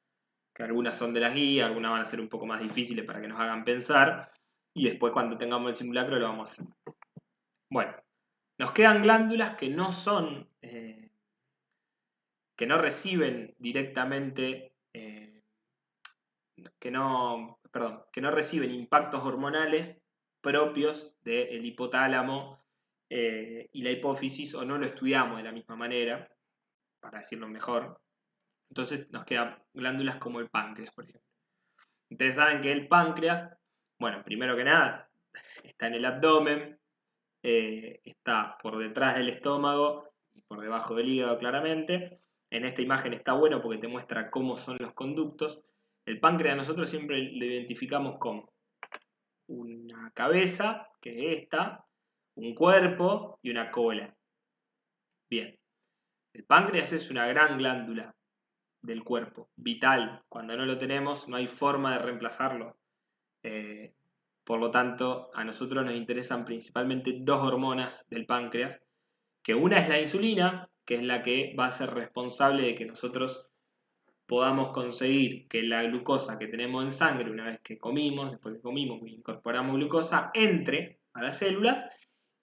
que algunas son de las guías, algunas van a ser un poco más difíciles para que nos hagan pensar, y después cuando tengamos el simulacro lo vamos a hacer. Bueno, nos quedan glándulas que no son, que no reciben directamente, que no reciben impactos hormonales propios del hipotálamo y la hipófisis, o no lo estudiamos de la misma manera, para decirlo mejor. Entonces nos quedan glándulas como el páncreas, por ejemplo. Ustedes saben que el páncreas, bueno, primero que nada, está en el abdomen, está por detrás del estómago y por debajo del hígado claramente, En esta imagen está bueno porque te muestra cómo son los conductos. El páncreas nosotros siempre lo identificamos con una cabeza, que es esta, un cuerpo y una cola. Bien, el páncreas es una gran glándula del cuerpo, vital. Cuando no lo tenemos no hay forma de reemplazarlo. Por lo tanto, a nosotros nos interesan principalmente dos hormonas del páncreas, que una es la insulina, que es la que va a ser responsable de que nosotros podamos conseguir que la glucosa que tenemos en sangre una vez que comimos, después que comimos, incorporamos glucosa, entre a las células,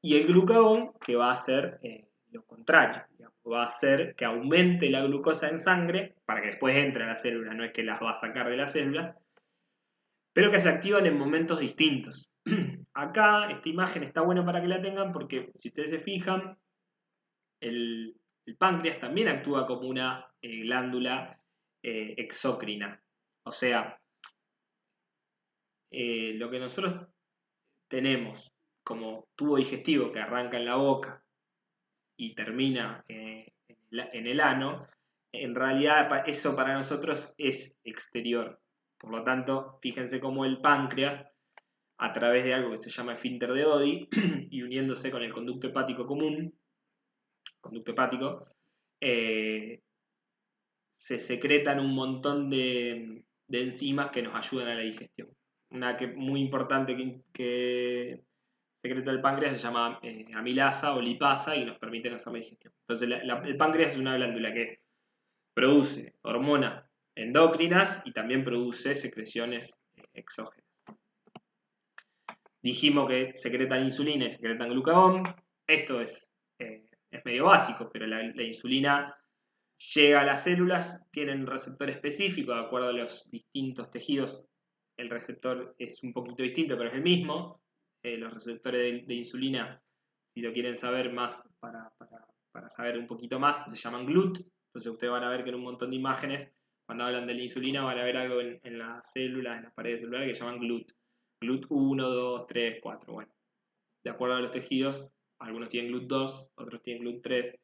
y el glucagón, que va a hacer lo contrario, digamos, va a hacer que aumente la glucosa en sangre para que después entre a las células, no es que las va a sacar de las células, pero que se activan en momentos distintos. Acá esta imagen está buena para que la tengan porque si ustedes se fijan, el páncreas también actúa como una glándula exócrina. O sea, lo que nosotros tenemos como tubo digestivo que arranca en la boca y termina en el ano, en realidad eso para nosotros es exterior. Por lo tanto, fíjense cómo el páncreas, a través de algo que se llama esfínter de Oddi y uniéndose con el conducto hepático común, conducto hepático, se secretan un montón de enzimas que nos ayudan a la digestión. Una que muy importante que secreta el páncreas se llama amilasa o lipasa y nos permiten hacer la digestión. Entonces el páncreas es una glándula que produce hormonas endócrinas y también produce secreciones exógenas. Dijimos que secretan insulina y secretan glucagón. Esto es medio básico, pero la insulina llega a las células, tienen un receptor específico, de acuerdo a los distintos tejidos. El receptor es un poquito distinto, pero es el mismo. Los receptores de insulina, si lo quieren saber más, para saber un poquito más, se llaman GLUT. Entonces ustedes van a ver que en un montón de imágenes, cuando hablan de la insulina, van a ver algo en las células, en las paredes celulares, que se llaman GLUT. GLUT 1, 2, 3, 4. Bueno, de acuerdo a los tejidos, algunos tienen GLUT 2, otros tienen GLUT 3,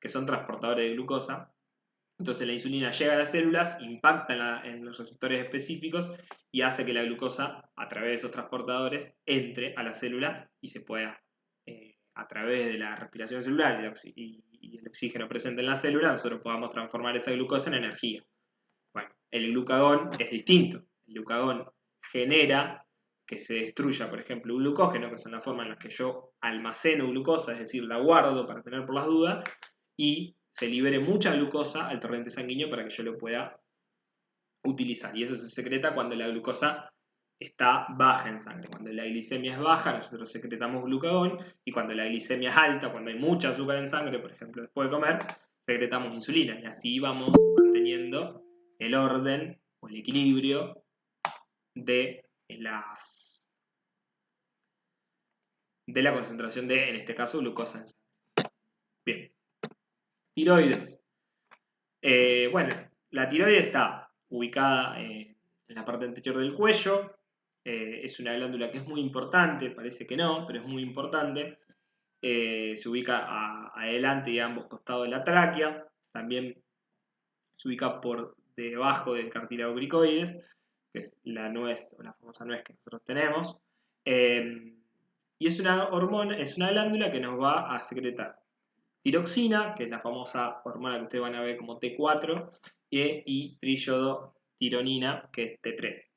que son transportadores de glucosa. Entonces la insulina llega a las células, impacta en los receptores específicos y hace que la glucosa, a través de esos transportadores, entre a la célula y se pueda, a través de la respiración celular y el oxígeno presente en la célula, nosotros podamos transformar esa glucosa en energía. Bueno, el glucagón es distinto. El glucagón genera que se destruya, por ejemplo, un glucógeno, que son las formas en las que yo almaceno glucosa, es decir, la guardo para tener por las dudas, y se libere mucha glucosa al torrente sanguíneo para que yo lo pueda utilizar. Y eso se secreta cuando la glucosa está baja en sangre. Cuando la glicemia es baja, nosotros secretamos glucagón, y cuando la glicemia es alta, cuando hay mucha azúcar en sangre, por ejemplo, después de comer, secretamos insulina. Y así vamos manteniendo el orden o el equilibrio de la concentración de, en este caso, glucosa en sangre. Bien. Tiroides. Bueno, la tiroides está ubicada en la parte anterior del cuello. Es una glándula que es muy importante, parece que no, pero es muy importante. Se ubica adelante y a ambos costados de la tráquea. También se ubica por debajo del cartílago cricoides, que es la nuez o la famosa nuez que nosotros tenemos. Y es una hormona, es una glándula que nos va a secretar tiroxina, que es la famosa hormona que ustedes van a ver como T4, y triiodotironina, que es T3.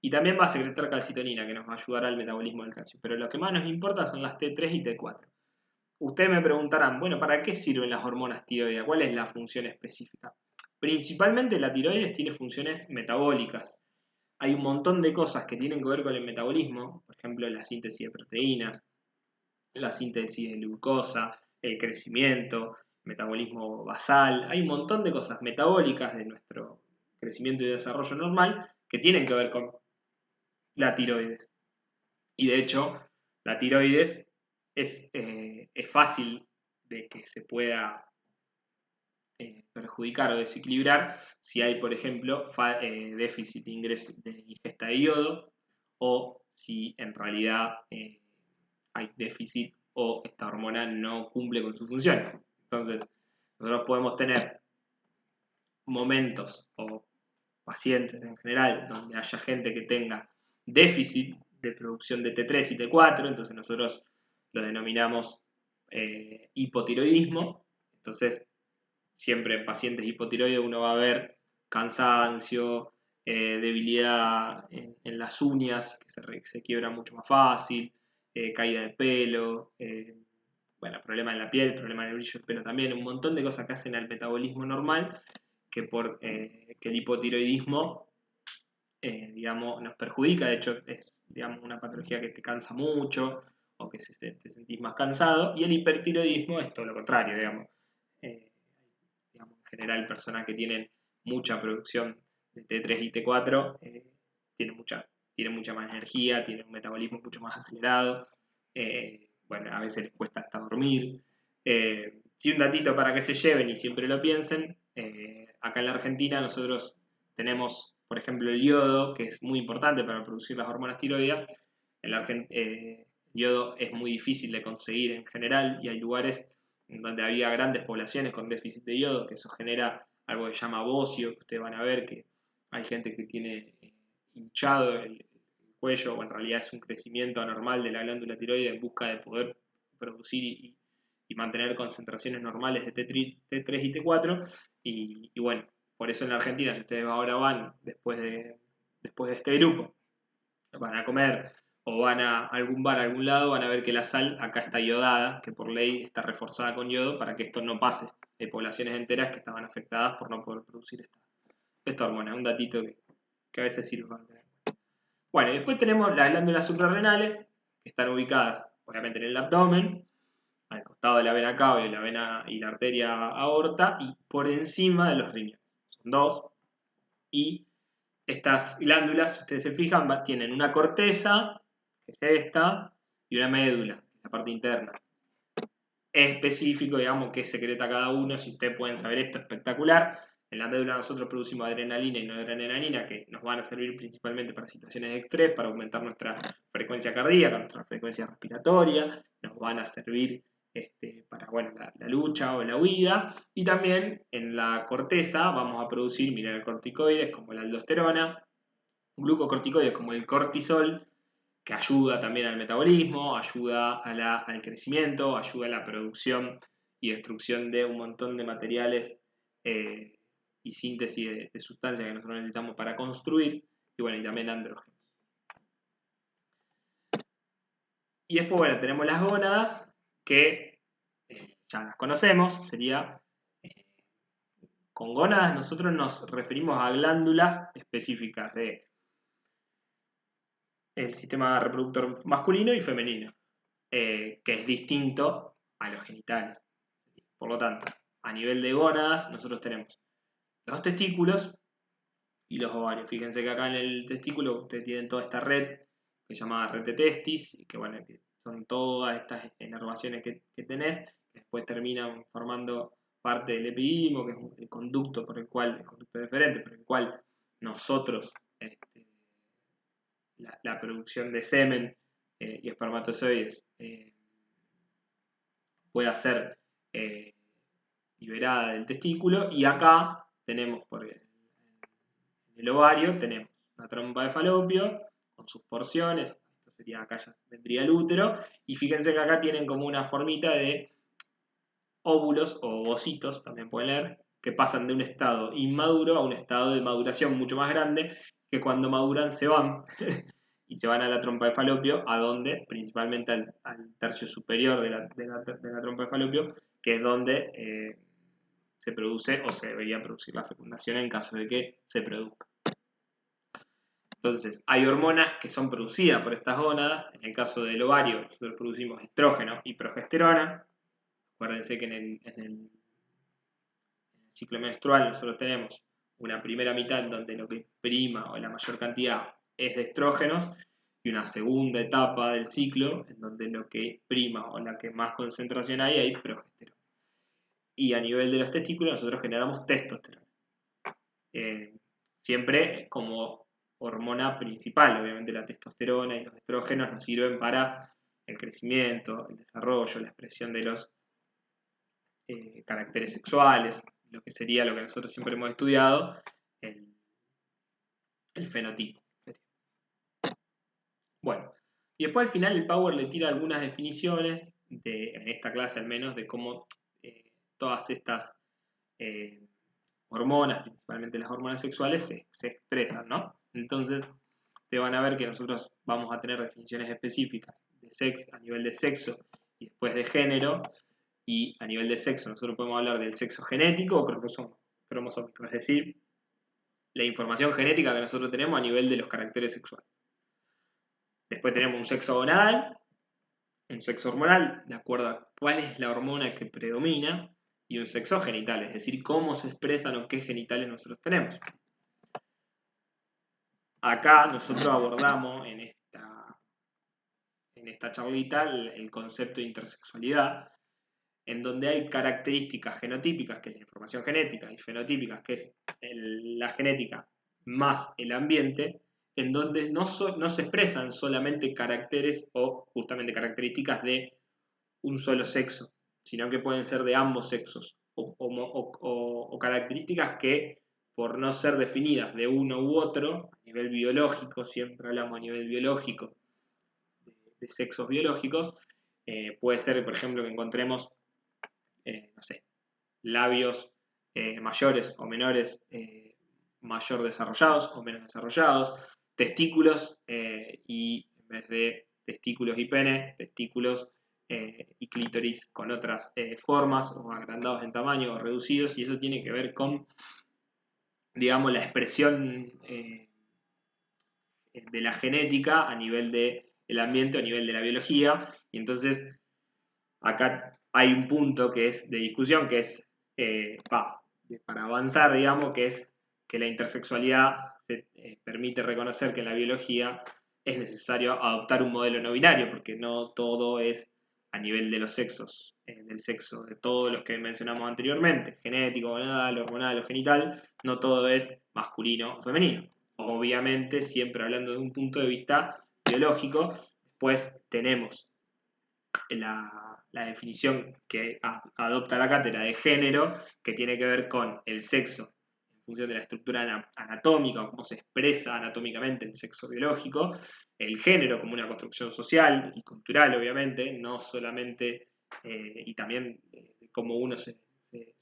Y también va a secretar calcitonina, que nos va a ayudar al metabolismo del calcio. Pero lo que más nos importa son las T3 y T4. Ustedes me preguntarán, bueno, ¿para qué sirven las hormonas tiroides? ¿Cuál es la función específica? Principalmente la tiroides tiene funciones metabólicas. Hay un montón de cosas que tienen que ver con el metabolismo, por ejemplo, la síntesis de proteínas, la síntesis de glucosa, el crecimiento, metabolismo basal. Hay un montón de cosas metabólicas de nuestro crecimiento y desarrollo normal que tienen que ver con la tiroides. Y de hecho, la tiroides es fácil de que se pueda perjudicar o desequilibrar si hay, por ejemplo, déficit de ingesta de yodo, o si en realidad hay déficit o esta hormona no cumple con sus funciones. Entonces, nosotros podemos tener momentos o pacientes en general donde haya gente que tenga déficit de producción de T3 y T4, entonces nosotros lo denominamos hipotiroidismo. Entonces, siempre en pacientes hipotiroides uno va a ver cansancio, debilidad en las uñas, que se quiebran mucho más fácil, caída de pelo, bueno, problema en la piel, problema en el brillo del pelo también, un montón de cosas que hacen al metabolismo normal, que que el hipotiroidismo, digamos, nos perjudica. De hecho, es, digamos, una patología que te cansa mucho o que te sentís más cansado, y el hipertiroidismo es todo lo contrario, digamos. Eh, digamos, en general, personas que tienen mucha producción de T3 y T4 tienen mucha más energía, tienen un metabolismo mucho más acelerado. Bueno, a veces les cuesta hasta dormir. Sí, un datito para que se lleven y siempre lo piensen. Acá en la Argentina nosotros tenemos, por ejemplo, el yodo, que es muy importante para producir las hormonas tiroides. En la el yodo es muy difícil de conseguir en general, y hay lugares donde había grandes poblaciones con déficit de yodo, que eso genera algo que se llama bocio, que ustedes van a ver que hay gente que tiene hinchado el cuello, o en realidad es un crecimiento anormal de la glándula tiroide en busca de poder producir y mantener concentraciones normales de T3 y T4, y bueno, por eso en la Argentina, si ustedes ahora van después de este grupo, van a comer o van a algún bar, a algún lado, van a ver que la sal acá está iodada, que por ley está reforzada con yodo para que esto no pase. Hay poblaciones enteras que estaban afectadas por no poder producir esta hormona. Un datito que a veces sirve para tener. Bueno, y después tenemos las glándulas suprarrenales, que están ubicadas obviamente en el abdomen, al costado de la vena cava y la vena y la arteria aorta, y por encima de los riñones. Son dos. Y estas glándulas, si ustedes se fijan, tienen una corteza, que es esta, y una médula, que es la parte interna. Es específico, digamos, qué secreta cada uno. Si ustedes pueden saber esto, espectacular. En la médula nosotros producimos adrenalina y noradrenalina, que nos van a servir principalmente para situaciones de estrés, para aumentar nuestra frecuencia cardíaca, nuestra frecuencia respiratoria. Nos van a servir para bueno, la lucha o la huida. Y también en la corteza vamos a producir mineralocorticoides como la aldosterona, glucocorticoides como el cortisol, que ayuda también al metabolismo, ayuda al crecimiento, ayuda a la producción y destrucción de un montón de materiales y síntesis de sustancias que nosotros necesitamos para construir, y bueno, y también andrógenos. Y después, bueno, tenemos las gónadas, que ya las conocemos. Sería, con gónadas nosotros nos referimos a glándulas específicas de el sistema reproductor masculino y femenino, que es distinto a los genitales. Por lo tanto, a nivel de gónadas, nosotros tenemos los testículos y los ovarios. Fíjense que acá en el testículo ustedes tienen toda esta red que se llama red de testis, que bueno, que son todas estas inervaciones que tenés, que después terminan formando parte del epididimo, que es el conducto por el cual, el conducto deferente, por el cual nosotros la producción de semen y espermatozoides pueda ser liberada del testículo. Y acá tenemos, en el ovario, tenemos una trompa de falopio con sus porciones. Esto sería, acá ya vendría el útero. Y fíjense que acá tienen como una formita de óvulos o ovocitos, también pueden leer, que pasan de un estado inmaduro a un estado de maduración mucho más grande, que cuando maduran se van y se van a la trompa de falopio, a donde, principalmente al tercio superior de la trompa de falopio, que es donde se produce o se debería producir la fecundación en caso de que se produzca. Entonces, hay hormonas que son producidas por estas gónadas. En el caso del ovario, nosotros producimos estrógeno y progesterona. Acuérdense que en el ciclo menstrual nosotros tenemos una primera mitad donde lo que prima o la mayor cantidad es de estrógenos, y una segunda etapa del ciclo en donde lo que prima o la que más concentración hay progesterona. Y a nivel de los testículos nosotros generamos testosterona. Siempre como hormona principal. Obviamente la testosterona y los estrógenos nos sirven para el crecimiento, el desarrollo, la expresión de los caracteres sexuales, lo que sería lo que nosotros siempre hemos estudiado, el fenotipo. Bueno, y después al final el Power le tira algunas definiciones, en esta clase al menos, de cómo todas estas hormonas, principalmente las hormonas sexuales, se expresan, ¿no? Entonces, te van a ver que nosotros vamos a tener definiciones específicas de sexo, a nivel de sexo y después de género, y a nivel de sexo nosotros podemos hablar del sexo genético o cromosómico, es decir, la información genética que nosotros tenemos a nivel de los caracteres sexuales. Después tenemos un sexo gonadal, un sexo hormonal, de acuerdo a cuál es la hormona que predomina, y un sexo genital, es decir, cómo se expresan o qué genitales nosotros tenemos. Acá nosotros abordamos en esta charlita el concepto de intersexualidad, en donde hay características genotípicas, que es la información genética, y fenotípicas, que es la genética más el ambiente, en donde no se expresan solamente caracteres o justamente características de un solo sexo, sino que pueden ser de ambos sexos, o características que, por no ser definidas de uno u otro, a nivel biológico, siempre hablamos a nivel biológico, de sexos biológicos, puede ser, por ejemplo, que encontremos, no sé, labios mayores o menores, mayor desarrollados o menos desarrollados, testículos y en vez de testículos y pene, testículos y clítoris con otras formas o agrandados en tamaño o reducidos, y eso tiene que ver con, digamos, la expresión de la genética a nivel del ambiente o a nivel de la biología, y entonces acá hay un punto que es de discusión, que es, para avanzar, digamos, que es que la intersexualidad permite reconocer que en la biología es necesario adoptar un modelo no binario, porque no todo es a nivel de los sexos, del sexo de todos los que mencionamos anteriormente, genético, hormonal o genital, no todo es masculino o femenino. Obviamente, siempre hablando de un punto de vista biológico, después tenemos la definición que adopta la cátedra de género, que tiene que ver con el sexo en función de la estructura anatómica o cómo se expresa anatómicamente el sexo biológico, el género como una construcción social y cultural, obviamente, no solamente, y también cómo uno se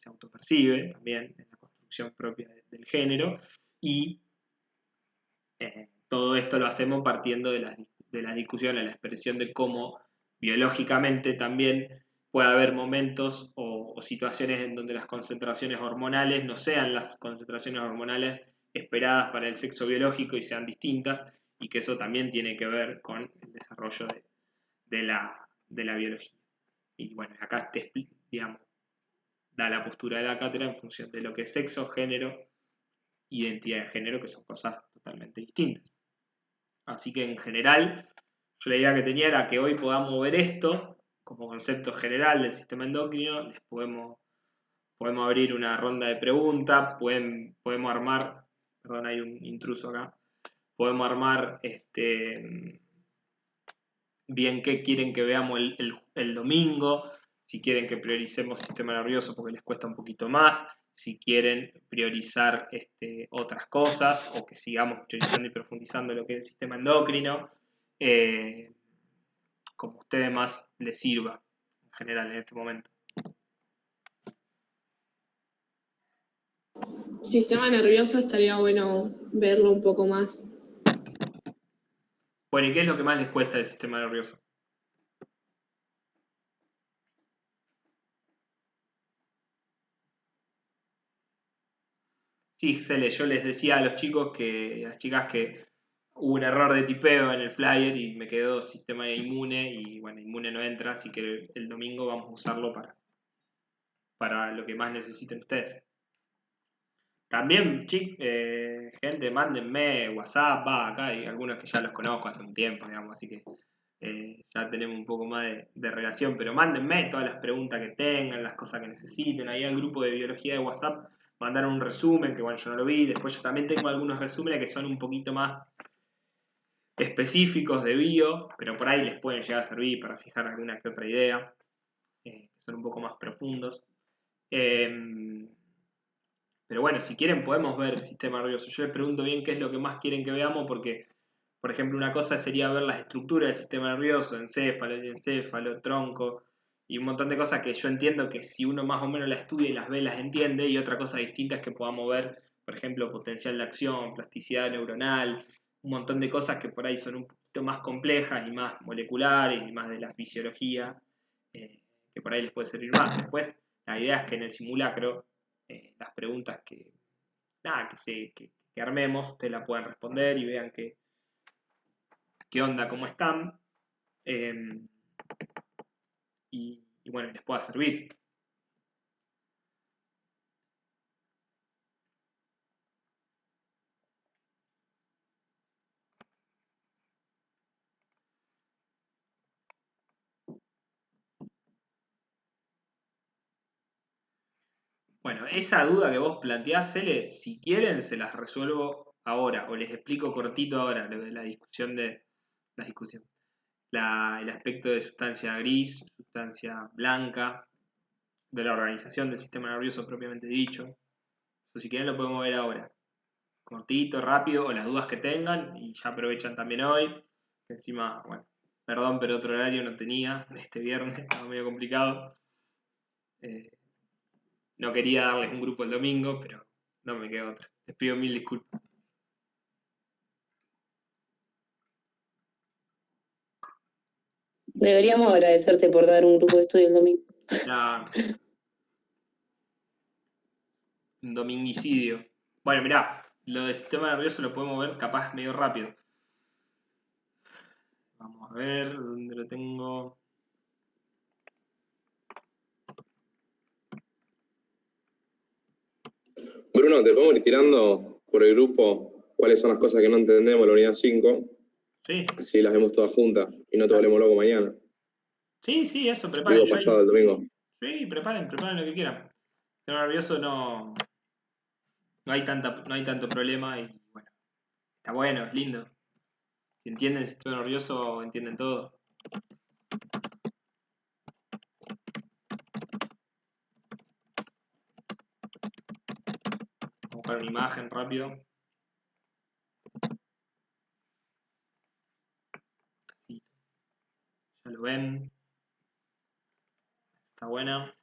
autopercibe, también en la construcción propia del género, y todo esto lo hacemos partiendo de las discusiones, la expresión de cómo biológicamente también puede haber momentos o situaciones en donde las concentraciones hormonales no sean las concentraciones hormonales esperadas para el sexo biológico y sean distintas, y que eso también tiene que ver con el desarrollo de la biología. Y bueno, acá digamos, da la postura de la cátedra en función de lo que es sexo, género, identidad de género, que son cosas totalmente distintas. Así que en general, yo la idea que tenía era que hoy podamos ver esto como concepto general del sistema endocrino. Les podemos abrir una ronda de preguntas, podemos armar, perdón, hay un intruso acá, podemos armar bien qué quieren que veamos el domingo, si quieren que prioricemos sistema nervioso porque les cuesta un poquito más, si quieren priorizar otras cosas o que sigamos priorizando y profundizando lo que es el sistema endocrino, como a ustedes más les sirva en general en este momento. Sistema nervioso estaría bueno verlo un poco más. Bueno, ¿y qué es lo que más les cuesta del sistema nervioso? Sí, Cele, yo les decía a los chicos a las chicas que hubo un error de tipeo en el flyer y me quedó sistema inmune y bueno, inmune no entra, así que el domingo vamos a usarlo para lo que más necesiten ustedes. También, gente, mándenme WhatsApp, acá hay algunos que ya los conozco hace un tiempo, digamos, así que ya tenemos un poco más de relación, pero mándenme todas las preguntas que tengan, las cosas que necesiten, ahí al grupo de biología de WhatsApp mandaron un resumen, que bueno, yo no lo vi, después yo también tengo algunos resúmenes que son un poquito más específicos de bio, pero por ahí les pueden llegar a servir para fijar alguna que otra idea, que son un poco más profundos. Pero bueno, si quieren podemos ver el sistema nervioso. Yo les pregunto bien qué es lo que más quieren que veamos porque, por ejemplo, una cosa sería ver las estructuras del sistema nervioso, encéfalo, tronco y un montón de cosas que yo entiendo que si uno más o menos las estudia y las ve, las entiende. Y otra cosa distinta es que podamos ver, por ejemplo, potencial de acción, plasticidad neuronal, un montón de cosas que por ahí son un poquito más complejas y más moleculares y más de la fisiología, que por ahí les puede servir más. Después, la idea es que en el simulacro las preguntas nada, que armemos, ustedes la puedan responder y vean qué onda, cómo están, eh, y bueno, les pueda servir. Bueno, esa duda que vos planteás, Cele, si quieren se las resuelvo ahora, o les explico cortito ahora lo de la discusión el aspecto de sustancia gris, sustancia blanca, de la organización del sistema nervioso propiamente dicho. O si quieren lo podemos ver ahora. Cortito, rápido, o las dudas que tengan, y ya aprovechan también hoy, que encima, bueno, perdón, pero otro horario no tenía, este viernes, estaba medio complicado. No quería darles un grupo el domingo, pero no me queda otra. Les pido mil disculpas. Deberíamos agradecerte por dar un grupo de estudio el domingo. No, un dominguicidio. Bueno, mirá, lo del sistema nervioso lo podemos ver capaz medio rápido. Vamos a ver dónde lo tengo. Bruno, te podemos ir tirando por el grupo cuáles son las cosas que no entendemos en la unidad 5. Sí. Así las vemos todas juntas y no te volvemos loco mañana. Sí, eso, preparen. Digo, pasado el domingo. Sí, preparen lo que quieran. El sistema nervioso no hay tanto problema y bueno, está bueno, es lindo. Si entienden el sistema nervioso, entienden todo. Vamos a buscar una imagen rápido. Así. Ya lo ven. Está buena.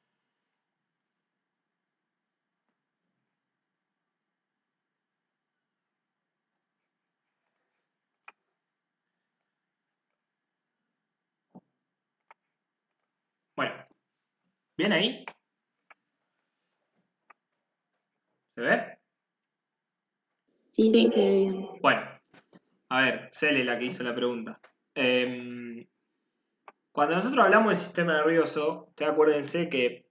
Bueno, ¿bien ahí? ¿Se ve? Sí, se ve bien. Bueno, a ver, Cele la que hizo la pregunta. Cuando nosotros hablamos del sistema nervioso, ustedes acuérdense que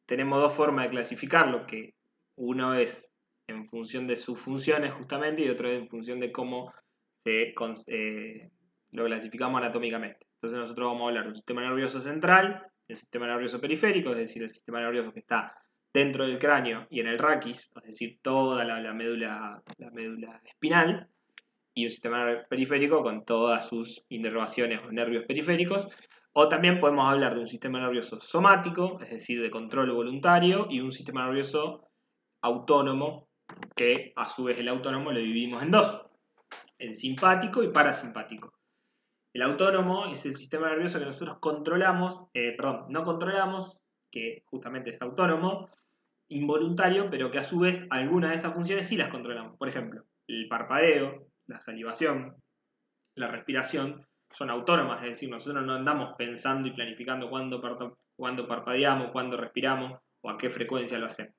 tenemos dos formas de clasificarlo, que uno es en función de sus funciones justamente y otro es en función de cómo lo clasificamos anatómicamente. Entonces nosotros vamos a hablar de un sistema nervioso central, el sistema nervioso periférico, es decir, el sistema nervioso que está dentro del cráneo y en el raquis, es decir, toda la médula espinal, y un sistema periférico con todas sus inervaciones o nervios periféricos. O también podemos hablar de un sistema nervioso somático, es decir, de control voluntario, y un sistema nervioso autónomo, que a su vez el autónomo lo dividimos en dos, en simpático y parasimpático. El autónomo es el sistema nervioso que nosotros no controlamos, que justamente es autónomo, involuntario, pero que a su vez algunas de esas funciones sí las controlamos. Por ejemplo, el parpadeo, la salivación, la respiración, son autónomas, es decir, nosotros no andamos pensando y planificando cuándo parpadeamos, cuándo respiramos o a qué frecuencia lo hacemos.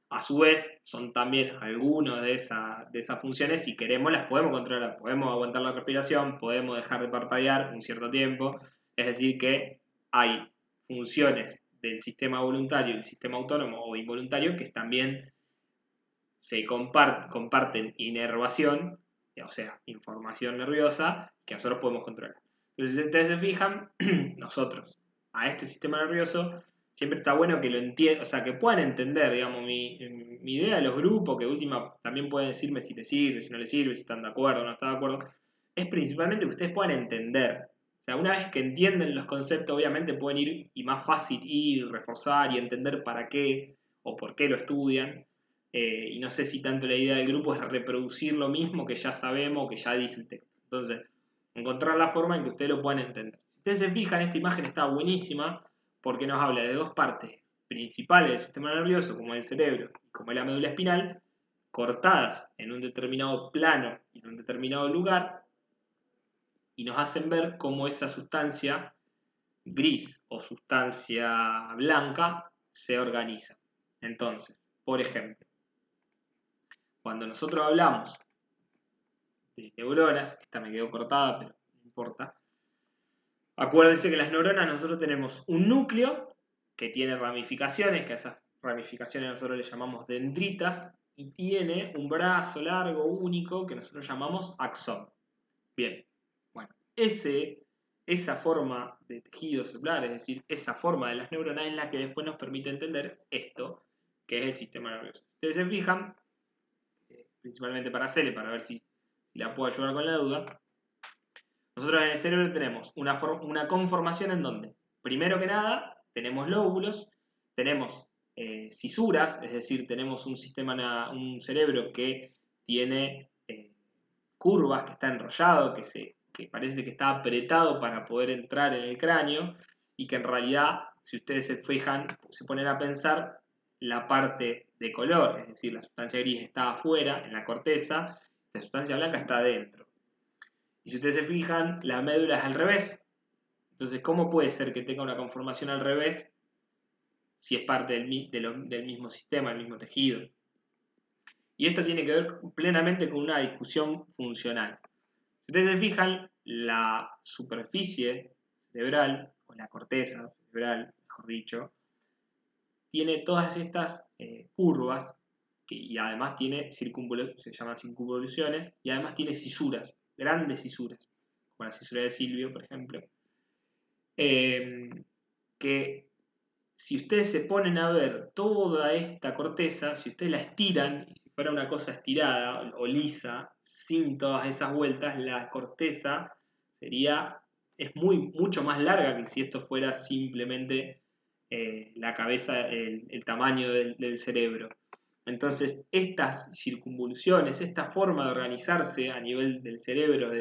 A su vez, son también algunas de esas funciones, si queremos las podemos controlar, podemos aguantar la respiración, podemos dejar de parpadear un cierto tiempo, es decir que hay funciones del sistema voluntario y el sistema autónomo o involuntario que también se comparten inervación, o sea, información nerviosa, que nosotros podemos controlar. Entonces, si ustedes se fijan, nosotros a este sistema nervioso siempre está bueno que lo entiendan, o sea, que puedan entender, digamos, mi idea de los grupos, que última también pueden decirme si les sirve, si no les sirve, si están de acuerdo o no están de acuerdo, es principalmente que ustedes puedan entender. O sea, una vez que entienden los conceptos, obviamente pueden ir, y más fácil ir, reforzar y entender para qué o por qué lo estudian. y no sé si tanto la idea del grupo es reproducir lo mismo que ya sabemos, que ya dice el texto. Entonces, encontrar la forma en que ustedes lo puedan entender. Si ustedes se fijan, esta imagen está buenísima porque nos habla de dos partes principales del sistema nervioso, como el cerebro y como la médula espinal, cortadas en un determinado plano y en un determinado lugar, y nos hacen ver cómo esa sustancia gris o sustancia blanca se organiza. Entonces, por ejemplo, cuando nosotros hablamos de neuronas, esta me quedó cortada, pero no importa, acuérdense que las neuronas nosotros tenemos un núcleo que tiene ramificaciones, que a esas ramificaciones nosotros le llamamos dendritas, y tiene un brazo largo único que nosotros llamamos axón. Bien, bueno, esa forma de tejido celular, es decir, esa forma de las neuronas es la que después nos permite entender esto, que es el sistema nervioso. Ustedes se fijan, principalmente para Cele, para ver si la puedo ayudar con la duda. Nosotros en el cerebro tenemos una conformación en donde, primero que nada, tenemos lóbulos, tenemos cisuras, es decir, tenemos un cerebro que tiene curvas, que está enrollado, que parece que está apretado para poder entrar en el cráneo, y que en realidad, si ustedes se fijan, se ponen a pensar, la parte de color, es decir, la sustancia gris está afuera, en la corteza, la sustancia blanca está adentro. Y si ustedes se fijan, la médula es al revés. Entonces, ¿cómo puede ser que tenga una conformación al revés si es parte del mismo sistema, del mismo tejido? Y esto tiene que ver plenamente con una discusión funcional. Si ustedes se fijan, la superficie cerebral, o la corteza cerebral, mejor dicho, tiene todas estas curvas, y además tiene se llaman circunvoluciones, y además tiene cisuras, grandes cisuras, como la cisura de Silvio, por ejemplo, que si ustedes se ponen a ver toda esta corteza, si ustedes la estiran, y si fuera una cosa estirada o lisa, sin todas esas vueltas, la corteza es mucho más larga que si esto fuera simplemente la cabeza, el tamaño del cerebro. Entonces, estas circunvoluciones, esta forma de organizarse a nivel del cerebro,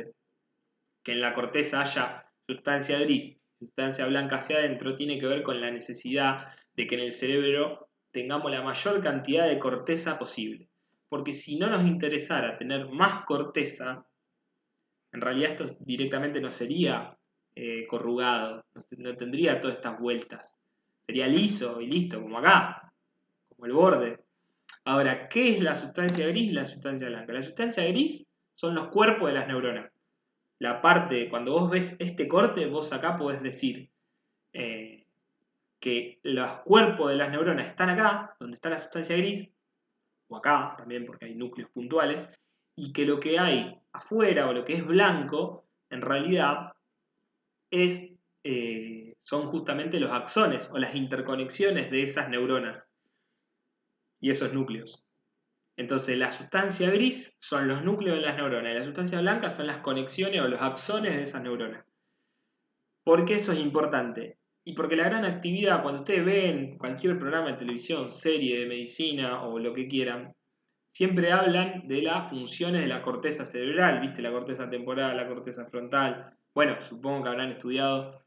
que en la corteza haya sustancia gris, sustancia blanca hacia adentro, tiene que ver con la necesidad de que en el cerebro tengamos la mayor cantidad de corteza posible. Porque si no nos interesara tener más corteza, en realidad esto directamente no sería corrugado, no tendría todas estas vueltas. Sería liso y listo, como acá, como el borde. Ahora, ¿qué es la sustancia gris y la sustancia blanca? La sustancia gris son los cuerpos de las neuronas. La parte, cuando vos ves este corte, vos acá podés decir que los cuerpos de las neuronas están acá, donde está la sustancia gris, o acá también porque hay núcleos puntuales, y que lo que hay afuera, o lo que es blanco, en realidad son justamente los axones, o las interconexiones de esas neuronas, y esos núcleos. Entonces, la sustancia gris son los núcleos de las neuronas, y la sustancia blanca son las conexiones o los axones de esas neuronas. ¿Por qué eso es importante? Y porque la gran actividad, cuando ustedes ven cualquier programa de televisión, serie de medicina o lo que quieran, siempre hablan de las funciones de la corteza cerebral, ¿viste? La corteza temporal, la corteza frontal. Bueno, supongo que habrán estudiado,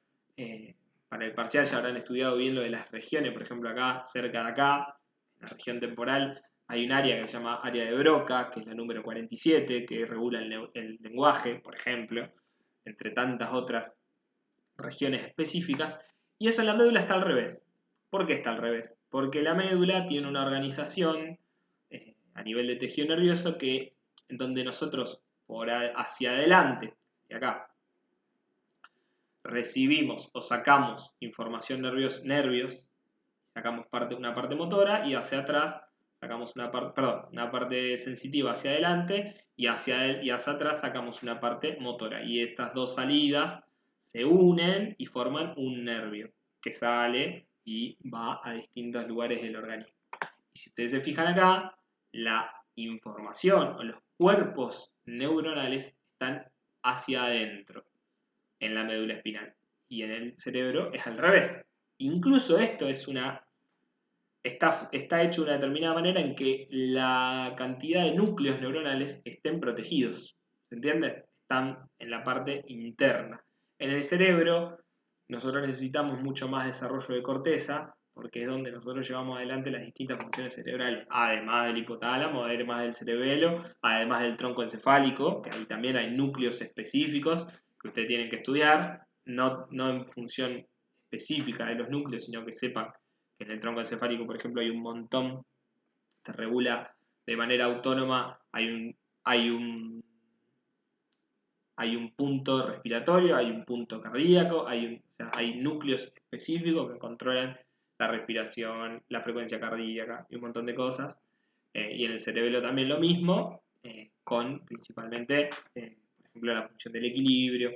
para el parcial ya habrán estudiado bien lo de las regiones, por ejemplo acá, cerca de acá, en la región temporal, hay un área que se llama área de Broca, que es la número 47, que regula el lenguaje, por ejemplo, entre tantas otras regiones específicas, y eso en la médula está al revés. ¿Por qué está al revés? Porque la médula tiene una organización a nivel de tejido nervioso en donde nosotros hacia adelante, y acá, recibimos o sacamos información nervios, sacamos una parte motora, y hacia atrás sacamos una parte sensitiva hacia adelante, y hacia atrás sacamos una parte motora, y estas dos salidas se unen y forman un nervio que sale y va a distintos lugares del organismo. Y si ustedes se fijan acá, la información o los cuerpos neuronales están hacia adentro en la médula espinal, y en el cerebro es al revés. Incluso esto es está hecho de una determinada manera en que la cantidad de núcleos neuronales estén protegidos. ¿Se entiende? Están en la parte interna. En el cerebro, nosotros necesitamos mucho más desarrollo de corteza, porque es donde nosotros llevamos adelante las distintas funciones cerebrales, además del hipotálamo, además del cerebelo, además del tronco encefálico, que ahí también hay núcleos específicos que ustedes tienen que estudiar, no en función específica de los núcleos, sino que sepan que en el tronco encefálico, por ejemplo, hay un montón, se regula de manera autónoma, hay un punto respiratorio, hay un punto cardíaco, hay núcleos específicos que controlan la respiración, la frecuencia cardíaca y un montón de cosas. Y en el cerebelo también lo mismo, con principalmente, por ejemplo, la función del equilibrio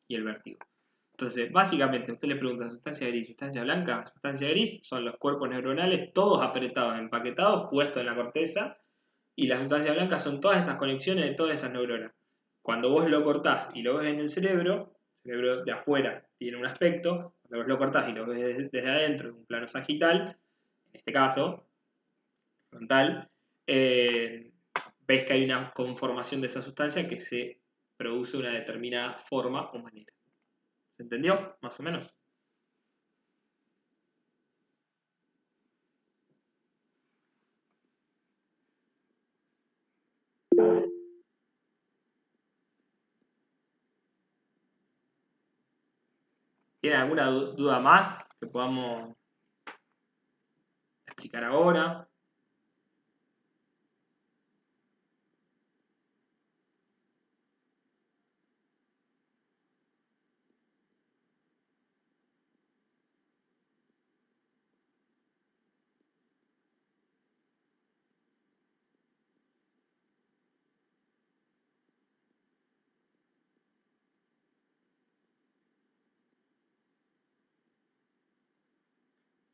y el vértigo. Entonces, básicamente, usted le pregunta sustancia gris, sustancia blanca. Sustancia gris son los cuerpos neuronales, todos apretados, empaquetados, puestos en la corteza. Y las sustancias blancas son todas esas conexiones de todas esas neuronas. Cuando vos lo cortás y lo ves en el cerebro de afuera tiene un aspecto. Cuando vos lo cortás y lo ves desde adentro, en un plano sagital, en este caso, frontal, ves que hay una conformación de esa sustancia que se produce de una determinada forma o manera. ¿Se entendió? Más o menos. ¿Tienen alguna duda más que podamos explicar ahora?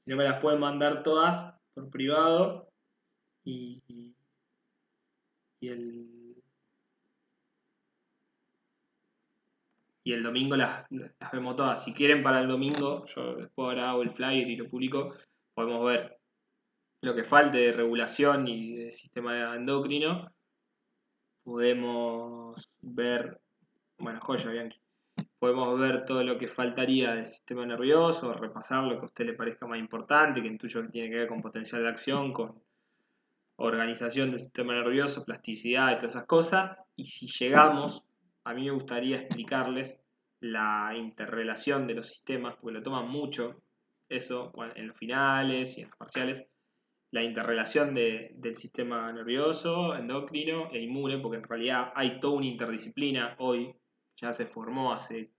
Si no, me las pueden mandar todas por privado y el domingo las vemos todas. Si quieren para el domingo, yo después ahora hago el flyer y lo publico, podemos ver lo que falte de regulación y de sistema endocrino. Podemos ver, bueno, joya, Bianchi. Podemos ver todo lo que faltaría del sistema nervioso, repasar lo que a usted le parezca más importante, que intuyo que tiene que ver con potencial de acción, con organización del sistema nervioso, plasticidad y todas esas cosas. Y si llegamos, a mí me gustaría explicarles la interrelación de los sistemas, porque lo toman mucho eso en los finales y en los parciales, la interrelación del sistema nervioso, endocrino e inmune, porque en realidad hay toda una interdisciplina hoy, ya se formó hace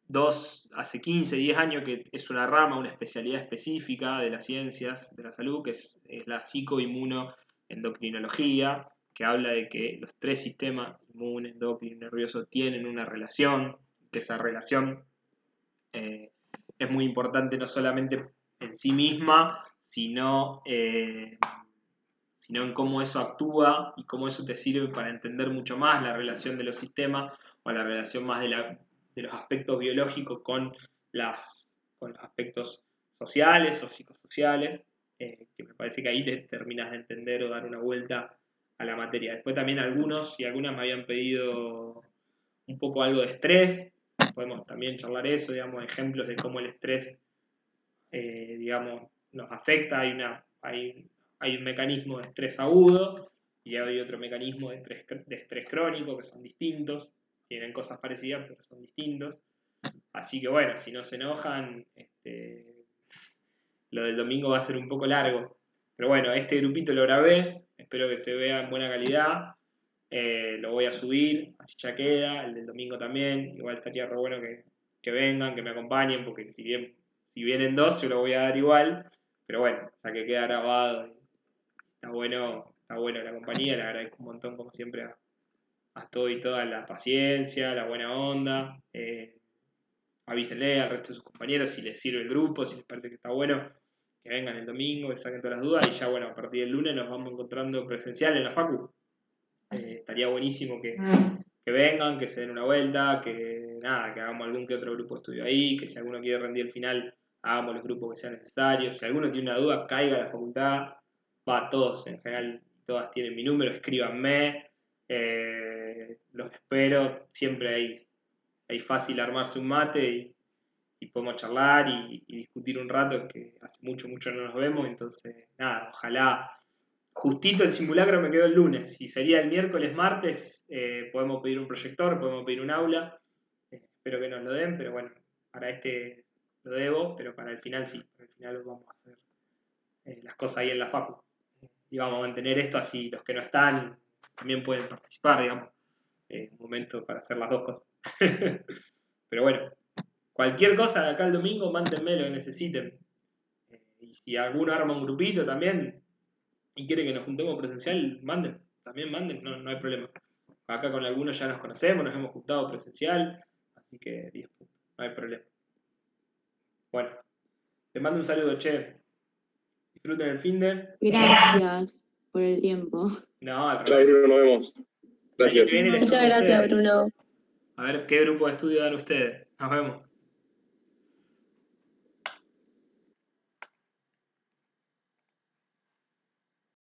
15, 10 años, que es una rama, una especialidad específica de las ciencias de la salud, que es la psicoinmunoendocrinología, que habla de que los tres sistemas, inmune, endocrino y nervioso, tienen una relación, que esa relación es muy importante no solamente en sí misma, sino en cómo eso actúa y cómo eso te sirve para entender mucho más la relación de los sistemas o la relación más de los aspectos biológicos con los aspectos sociales o psicosociales, que me parece que ahí le terminas de entender o dar una vuelta a la materia. Después también algunos y algunas me habían pedido un poco algo de estrés, podemos también charlar eso, digamos, ejemplos de cómo el estrés, digamos, nos afecta. Hay un mecanismo de estrés agudo y hay otro mecanismo de estrés crónico, que son distintos, tienen cosas parecidas pero son distintos. Así que bueno, si no se enojan, lo del domingo va a ser un poco largo. Pero bueno, este grupito lo grabé, espero que se vea en buena calidad. Lo voy a subir, así ya queda. El del domingo también. Igual estaría re bueno que vengan, que me acompañen, porque si vienen dos, yo lo voy a dar igual. Pero bueno, ya que queda grabado, está bueno la compañía. Le agradezco un montón, como siempre, a todo y toda la paciencia, la buena onda. Avísenle al resto de sus compañeros si les sirve el grupo, si les parece que está bueno, que vengan el domingo, que saquen todas las dudas. Y ya bueno, a partir del lunes nos vamos encontrando presencial en la facu. Estaría buenísimo que vengan, que se den una vuelta, que hagamos algún que otro grupo de estudio ahí, que si alguno quiere rendir el final, hagamos los grupos que sean necesarios. Si alguno tiene una duda, caiga a la facultad. Va, todos en general, todas tienen mi número, escríbanme. Los espero. Siempre hay fácil armarse un mate y podemos charlar y discutir un rato, que hace mucho no nos vemos. Entonces, nada, ojalá. Justito el simulacro me quedó el lunes. Si sería el miércoles, martes, podemos pedir un proyector, podemos pedir un aula. Espero que nos lo den, pero bueno, para este lo debo, pero para el final sí. Para el final vamos a hacer las cosas ahí en la facu. Y vamos a mantener esto así, los que no están también pueden participar, digamos. Un momento para hacer las dos cosas. Pero bueno, cualquier cosa de acá el domingo, mándenme lo que necesiten. Y si alguno arma un grupito también y quiere que nos juntemos presencial, también manden, no hay problema. Acá con algunos ya nos conocemos, nos hemos juntado presencial, así que 10 puntos, no hay problema. Bueno, les mando un saludo, che. Disfruten el finde. Gracias por el tiempo. No, al Chao, revés. Bruno, nos vemos. El año Gracias. que viene les Muchas toca a gracias, ustedes. Bruno. A ver qué grupo de estudio dan ustedes. Nos vemos.